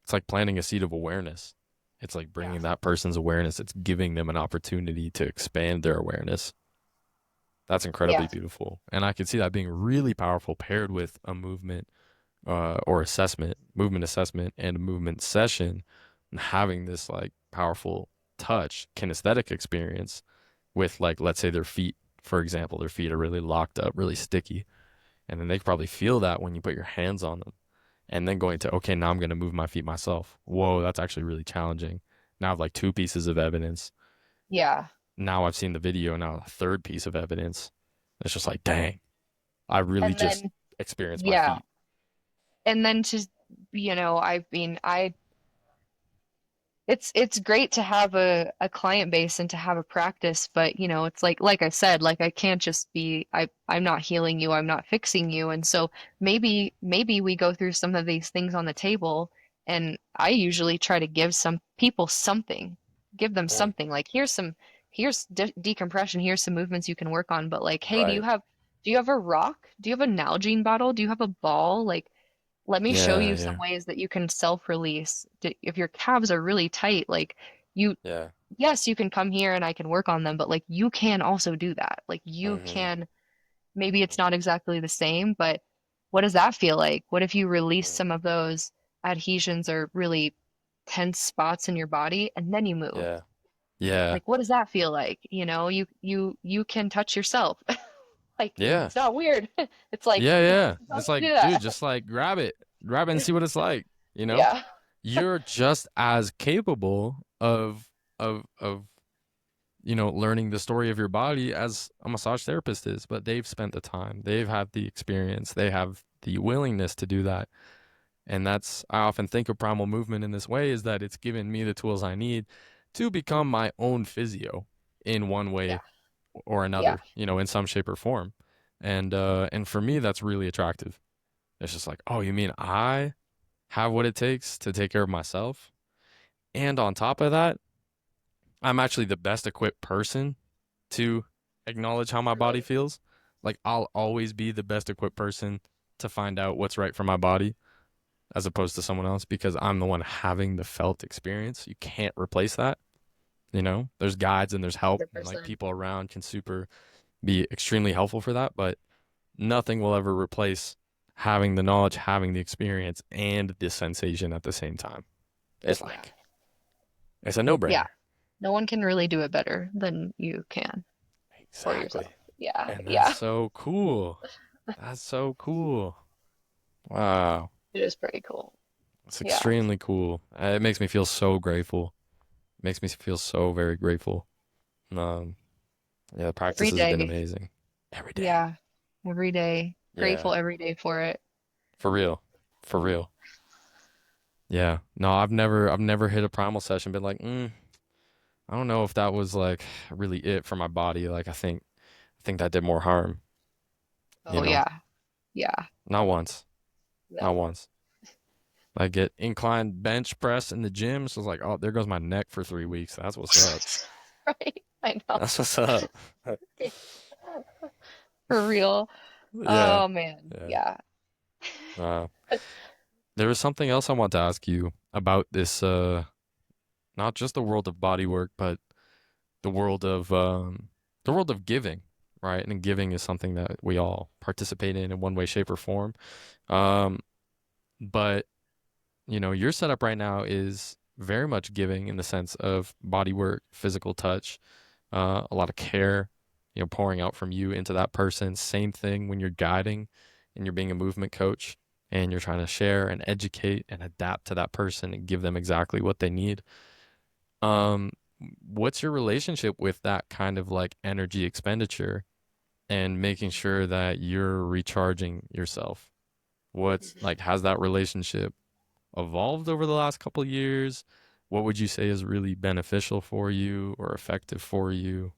A: It's like planting a seed of awareness. It's like
B: yeah.
A: bringing that person's awareness. It's giving them an opportunity to expand their awareness. That's incredibly
B: Yeah.
A: beautiful. And I could see that being really powerful paired with a movement or movement assessment and a movement session, and having this like powerful touch, kinesthetic experience with like, let's say their feet, for example, their feet are really locked up, really sticky. And then they probably feel that when you put your hands on them. And then going to, okay, now I'm going to move my feet myself. Whoa, that's actually really challenging. Now I have like two pieces of evidence.
B: Yeah.
A: Now I've seen the video, now a third piece of evidence. It's just like, dang, I really
B: And
A: just
B: then
A: experienced my
B: yeah.
A: feet.
B: And then to I mean, it's great to have a client base and to have a practice, but it's like I said, like I can't just be I'm not healing you, I'm not fixing you. And so maybe we go through some of these things on the table and I usually try to give some people something. Give them
A: Mm,
B: something like here's decompression, here's some movements you can work on, but like, hey,
A: right.
B: do you have a rock? Do you have a Nalgene bottle? Do you have a ball? Like let me show
A: Yeah,
B: you some
A: yeah,
B: ways that you can self-release. If your calves are really tight, like you,
A: yeah.
B: yes, you can come here and I can work on them, but like you can also do that. Like you
A: Mm-hmm.
B: can, maybe it's not exactly the same, but what does that feel like? What if you release
A: Mm,
B: some of those adhesions or really tense spots in your body and then you move.
A: Yeah. Yeah.
B: Like, what does that feel like? You can touch yourself. Like,
A: Yeah.
B: it's not weird. It's like,
A: Yeah,
B: yeah,
A: yeah.
B: you're
A: It's
B: supposed to
A: like,
B: do
A: dude,
B: that.
A: just like grab it and see what it's like, you know?
B: Yeah.
A: You're just as capable of learning the story of your body as a massage therapist is, but they've spent the time, they've had the experience, they have the willingness to do that. And that's, I often think of primal movement in this way, is that it's given me the tools I need to become my own physio in one
B: Yeah.
A: way or
B: Yeah.
A: another, in some shape or form. And for me, that's really attractive. It's just like, oh, you mean I have what it takes to take care of myself? And on top of that, I'm actually the best equipped person to acknowledge how my body
B: Really.
A: feels. Like, I'll always be the best equipped person to find out what's right for my body as opposed to someone else because I'm the one having the felt experience. You can't replace that. There's guides and there's help and like
B: 100%.
A: people around can super be extremely helpful for that, but nothing will ever replace having the knowledge, having the experience, and the sensation at the same time. It's
B: Yeah.
A: like, it's a
B: Yeah.
A: no-brainer.
B: No one can really do it better than you can for
A: Exactly.
B: yourself. Yeah.
A: And that's
B: Yeah.
A: so cool. That's so cool. Wow.
B: It is pretty cool.
A: It's
B: Yeah.
A: extremely cool. It makes me feel so grateful. It makes me feel so very grateful. Um, yeah, the practice
B: Every
A: has been
B: day.
A: amazing. Every day.
B: Yeah. Every day.
A: Yeah.
B: Grateful every day for it.
A: For real. For real. Yeah. No, I've never hit a primal session, been like, I don't know if that was like really it for my body. Like I think that did more harm, you
B: Oh,
A: know.
B: yeah. Yeah.
A: Not once. Not
B: No.
A: once. I get inclined bench press in the gym, so it's like, oh, there goes my neck for 3 weeks. That's what's up.
B: Right? I know.
A: That's what's up.
B: For real.
A: Yeah.
B: Oh man.
A: Yeah.
B: Yeah.
A: Uh, there was something else I want to ask you about this, not just the world of bodywork, but the world of giving, right? And giving is something that we all participate in one way, shape, or form. Um, but your setup right now is very much giving in the sense of body work, physical touch, a lot of care, pouring out from you into that person. Same thing when you're guiding and you're being a movement coach and you're trying to share and educate and adapt to that person and give them exactly what they need. Um, what's your relationship with that kind of like energy expenditure and making sure that you're recharging yourself? What's like, has that relationship evolved over the last couple of years? What would you say is really beneficial for you or effective for you?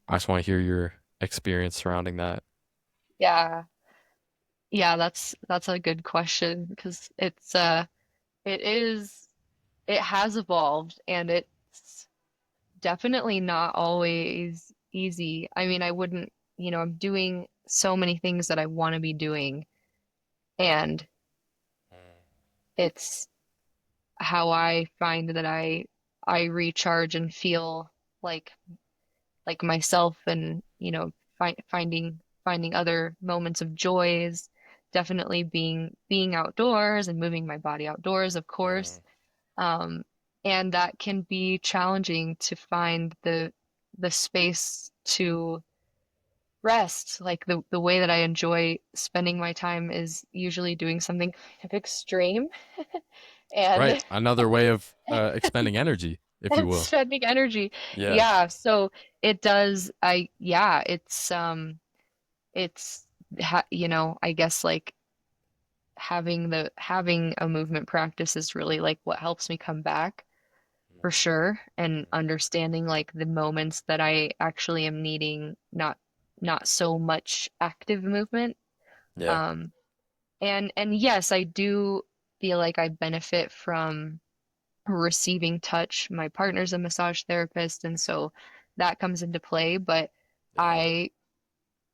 A: I just want to hear your experience surrounding that.
B: Yeah. Yeah, that's a good question because it is it has evolved and it's definitely not always easy. I mean, I wouldn't, I'm doing so many things that I want to be doing and it's how I find that I recharge and feel like like myself and finding other moments of joy is definitely being outdoors and moving my body outdoors, of course.
A: Mm,
B: um and that can be challenging to find the space to rest. Like the way that I enjoy spending my time is usually doing something kind of extreme
A: right.
B: and
A: Another way of expending energy, if you
B: and
A: will.
B: spending energy.
A: Yeah.
B: Yeah, so it does. Yeah, it's I guess like having a movement practice is really like what helps me come back for sure, and understanding like the moments that I actually am needing not so much active movement.
A: Yeah.
B: Um, and yes, I do feel like I benefit from receiving touch. My partner's a massage therapist, and so that comes into play. But
A: Yeah.
B: I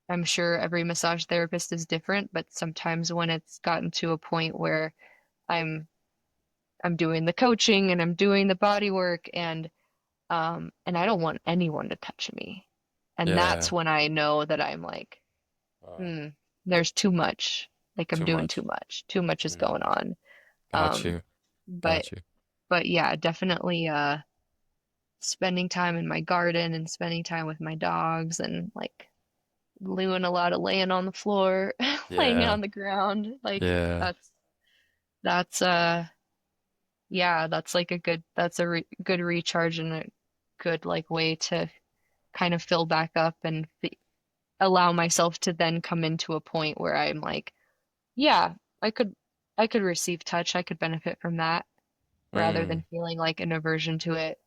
B: I'm sure every massage therapist is different, but sometimes when it's gotten to a point where I'm I'm doing the coaching and I'm doing the body work and I don't want anyone to touch me. And that's
A: Yeah.
B: when I know that I'm like,
A: Uh,
B: hmm, there's too much. Like I'm
A: too
B: doing too
A: much.
B: much. Too much is
A: Mm,
B: going on.
A: got
B: Um,
A: you.
B: but
A: Got you.
B: but yeah, definitely spending time in my garden and spending time with my dogs and like doing a lot of laying on the floor, laying
A: Yeah.
B: on the ground. Like
A: Yeah.
B: that's yeah, that's like a good that's a re good recharge and a good like way to kind of fill back up and f allow myself to then come into a point where I'm like, yeah, I could I could receive touch. I could benefit from that rather
A: Mm.
B: than feeling like an aversion to it.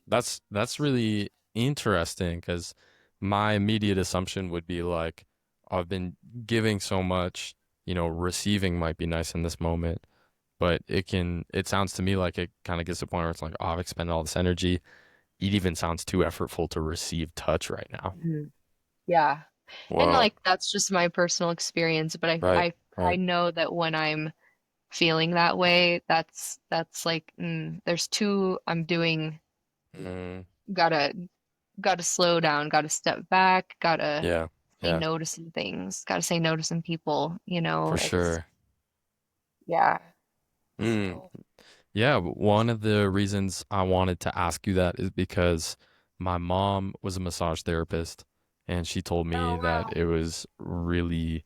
A: That's really interesting because my immediate assumption would be like, I've been giving so much, receiving might be nice in this moment, but it sounds to me like it kind of gets to the point where it's like, oh, I've expended all this energy. It even sounds too effortful to receive touch right now.
B: Mhm. Yeah. And
A: Whoa.
B: like that's just my personal experience, but
A: Right,
B: I
A: right.
B: know that when I'm feeling that way, that's like there's two I'm doing
A: Mm,
B: gotta gotta slow down, gotta step back, gotta
A: yeah,
B: say
A: yeah,
B: no to some things, gotta say no to some people, you know,
A: for
B: it's
A: sure.
B: yeah.
A: Mm.
B: So
A: Yeah, but one of the reasons I wanted to ask you that is because my mom was a massage therapist and she told me
B: oh
A: that
B: wow.
A: it was really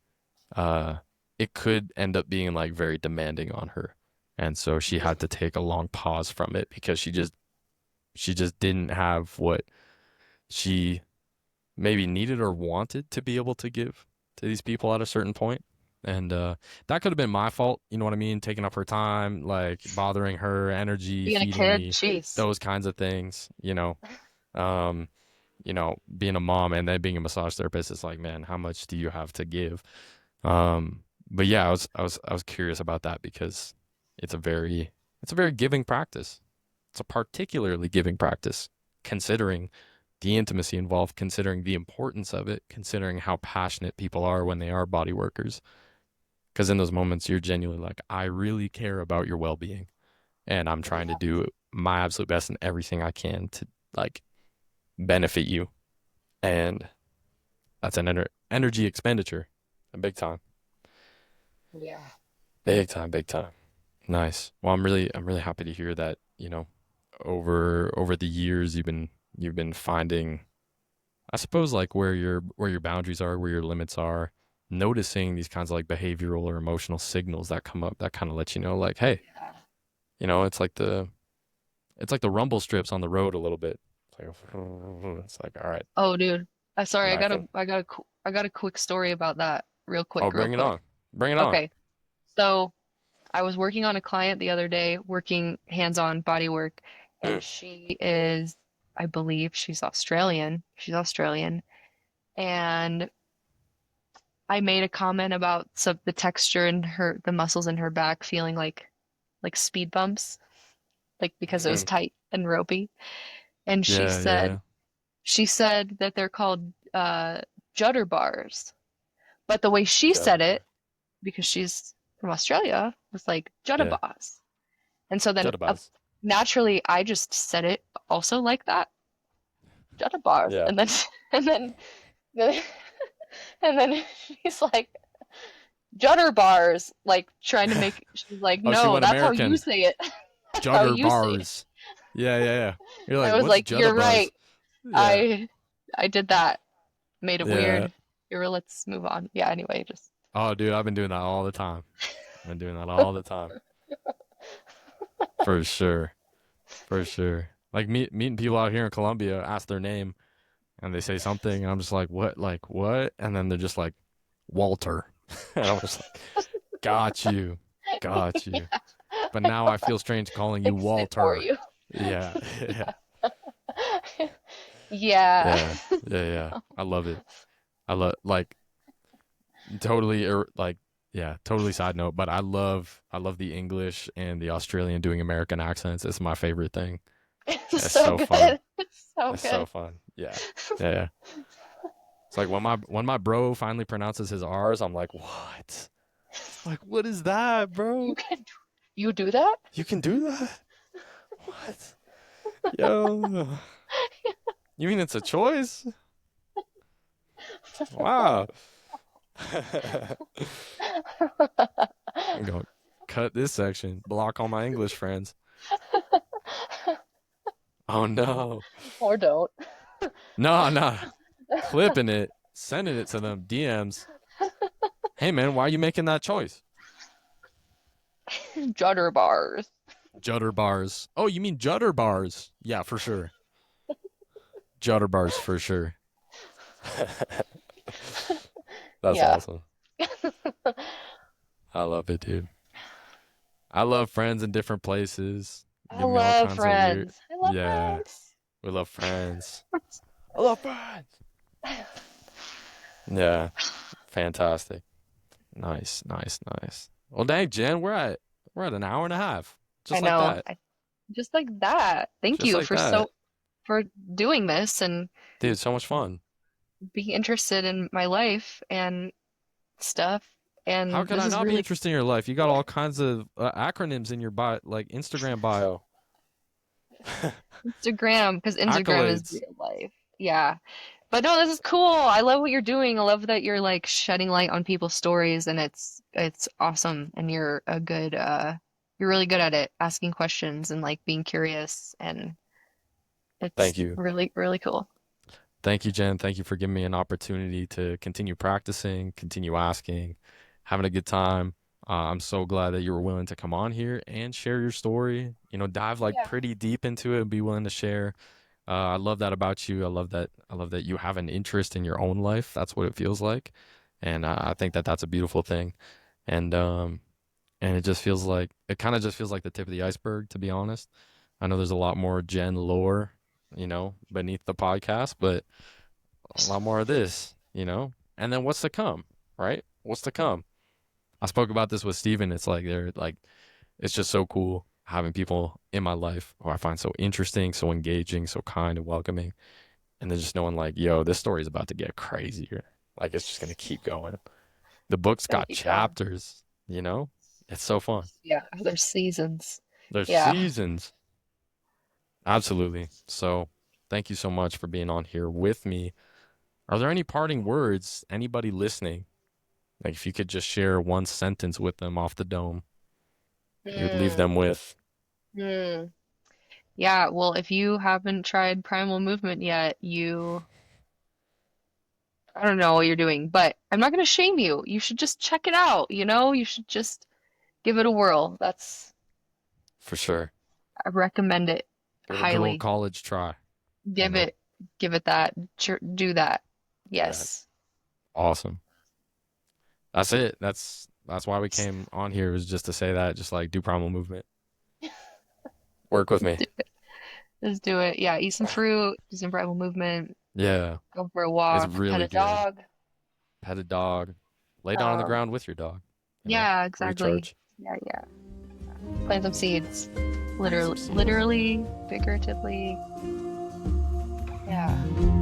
A: uh it could end up being like very demanding on her. And so she had to take a long pause from it because she just didn't have what she maybe needed or wanted to be able to give to these people at a certain point. And that could have been my fault, you know what I mean? Taking up her time, like bothering her energy,
B: Being a
A: feeding
B: kid,
A: me,
B: jeez.
A: those kinds of things. Um, being a mom and then being a massage therapist, it's like, man, how much do you have to give? But yeah, I was curious about that because it's a very it's a very giving practice. It's a particularly giving practice, considering the intimacy involved, considering the importance of it, considering how passionate people are when they are body workers. Because in those moments, you're genuinely like, I really care about your well being, and I'm trying to
B: Yeah.
A: do my absolute best and everything I can to like benefit you. And that's an energy expenditure, a big time,
B: Yeah.
A: big time, big time. Nice. Well, I'm really happy to hear that, over the years you've been finding, I suppose, like where your boundaries are, where your limits are, noticing these kinds of like behavioral or emotional signals that come up that kind of let you know like, hey,
B: Yeah.
A: it's like the rumble strips on the road a little bit. It's like, all right,
B: Oh, dude. Sorry,
A: knifing.
B: I got a quick story about that
A: Oh,
B: real
A: bring it
B: quick.
A: on. Bring it on.
B: Okay. So I was working on a client the other day, working hands-on body work, and
A: Mm,
B: she is, I believe she's Australian. She's Australian. And I made a comment about the texture in the muscles in her back feeling like speed bumps, like because it was
A: mm.
B: tight and ropey. And
A: Yeah, yeah.
B: she said that they're called judder bars. But the way she said
A: Judder.
B: it, because she's from Australia, was like judder
A: Yeah.
B: bars. And so then
A: Judder.
B: naturally I just said it also like that, judder bars.
A: Yeah.
B: And then and then and then she's like judder bars, like trying to make she's like,
A: Oh, she
B: no,
A: went
B: that's how you
A: American.
B: say it. That's how
A: Judder
B: you say it.
A: bars. Yeah, yeah, yeah. You're like,
B: I was
A: what's
B: like, you're
A: Judder?
B: right.
A: Yeah.
B: I I did that. Made it
A: Yeah.
B: weird. Here, let's move on. Yeah, anyway, just
A: Oh, dude, I've been doing that all the time. I've been doing that all the time. For sure. For sure. Like meeting people out here in Colombia, ask their name, and they say something, and I'm just like, what? Like, what? And then they're just like, Walter. And I'm just like, got you. Got you. But now I feel strange calling you
B: fix it for
A: Walter.
B: you.
A: Yeah. Yeah.
B: Yeah.
A: Yeah. Yeah. Yeah. I love it. I love, like, totally, like, yeah, totally side note, but I love the English and the Australian doing American accents. It's my favorite thing.
B: It's
A: It's
B: so
A: so fun.
B: good. It's so
A: It's so
B: good.
A: fun. Yeah. Yeah. Yeah. It's like when my bro finally pronounces his R's, I'm like, what? Like, what is that,
B: You
A: bro?
B: can you do that?
A: You can do that? What? Yo. You mean it's a choice? Wow. I'm going to cut this section, block all my English friends. Oh no.
B: Or don't.
A: No, no. Clipping it, sending it to them DMs. Hey man, why are you making that choice?
B: Judder bars.
A: Judder bars. Oh, you mean Judder bars? Yeah, for sure. Judder bars for sure. That's
B: Yeah.
A: awesome. I love it, dude. I love friends in different places.
B: I
A: Give me all
B: love
A: kinds of weird.
B: friends. I love
A: Yeah,
B: friends.
A: we love friends. I love friends. Yeah, fantastic. Nice, nice, nice. Well, dang, Jen, we're at an hour and a half,
B: I
A: just like
B: know.
A: that,
B: Just like that. Thank
A: just
B: you
A: like that,
B: for doing this and
A: dude. So much fun.
B: being interested in my life and stuff.
A: How
B: And
A: could
B: this
A: I
B: is
A: not be
B: really
A: interested in your life? You got all kinds of acronyms in your bio, like Instagram bio,
B: Instagram, because Instagram is
A: accolades.
B: real life. Yeah. But no, this is cool. I love what you're doing. I love that you're like shedding light on people's stories and it's awesome. And you're really good at it, asking questions and like being curious and it's
A: Thank you.
B: really, really cool.
A: Thank you, Jen. Thank you for giving me an opportunity to continue practicing, continue asking, having a good time. I'm so glad that you were willing to come on here and share your story. Dive like
B: Yeah.
A: pretty deep into it and be willing to share. I love that about you. I love that. I love that you have an interest in your own life. That's what it feels like, and I think that that's a beautiful thing. And it just feels like it kind of just feels like the tip of the iceberg, to be honest. I know there's a lot more Jen lore, beneath the podcast, but a lot more of this. And then what's to come, right? What's to come? I spoke about this with Steven. It's like it's just so cool having people in my life who I find so interesting, so engaging, so kind and welcoming. And then just knowing like, yo, this story is about to get crazier. Like it's just gonna keep going. The book's
B: Gonna
A: got
B: keep going.
A: chapters. It's so fun.
B: Yeah. There's seasons.
A: There's
B: Yeah.
A: seasons. Absolutely. So thank you so much for being on here with me. Are there any parting words, anybody listening? Like if you could just share one sentence with them off the dome, you'd leave
B: Hmm.
A: them with.
B: Hmm. Yeah, well, if you haven't tried Primal Movement yet, I don't know what you're doing, but I'm not going to shame you. You should just check it out, you know? You should just give it a whirl.
A: For sure.
B: I recommend it
A: Give it a good old
B: highly.
A: college try, you
B: Give
A: know?
B: it, give it that, do that.
A: Do that.
B: Yes.
A: Awesome. That's it. That's why we came on here was just to say that, just like do primal movement. Work with me.
B: Do it. Just do it. Yeah, eat some fruit, do some Primal Movement,
A: Yeah.
B: go for a
A: It's
B: walk, pet
A: really
B: a
A: good.
B: dog.
A: Pet a dog. Lay down on the
B: Um,
A: ground with your dog.
B: yeah, exactly.
A: Recharge.
B: Yeah, yeah. Plant some seeds.
A: Plant some
B: Literally,
A: seeds.
B: literally, figuratively. Yeah.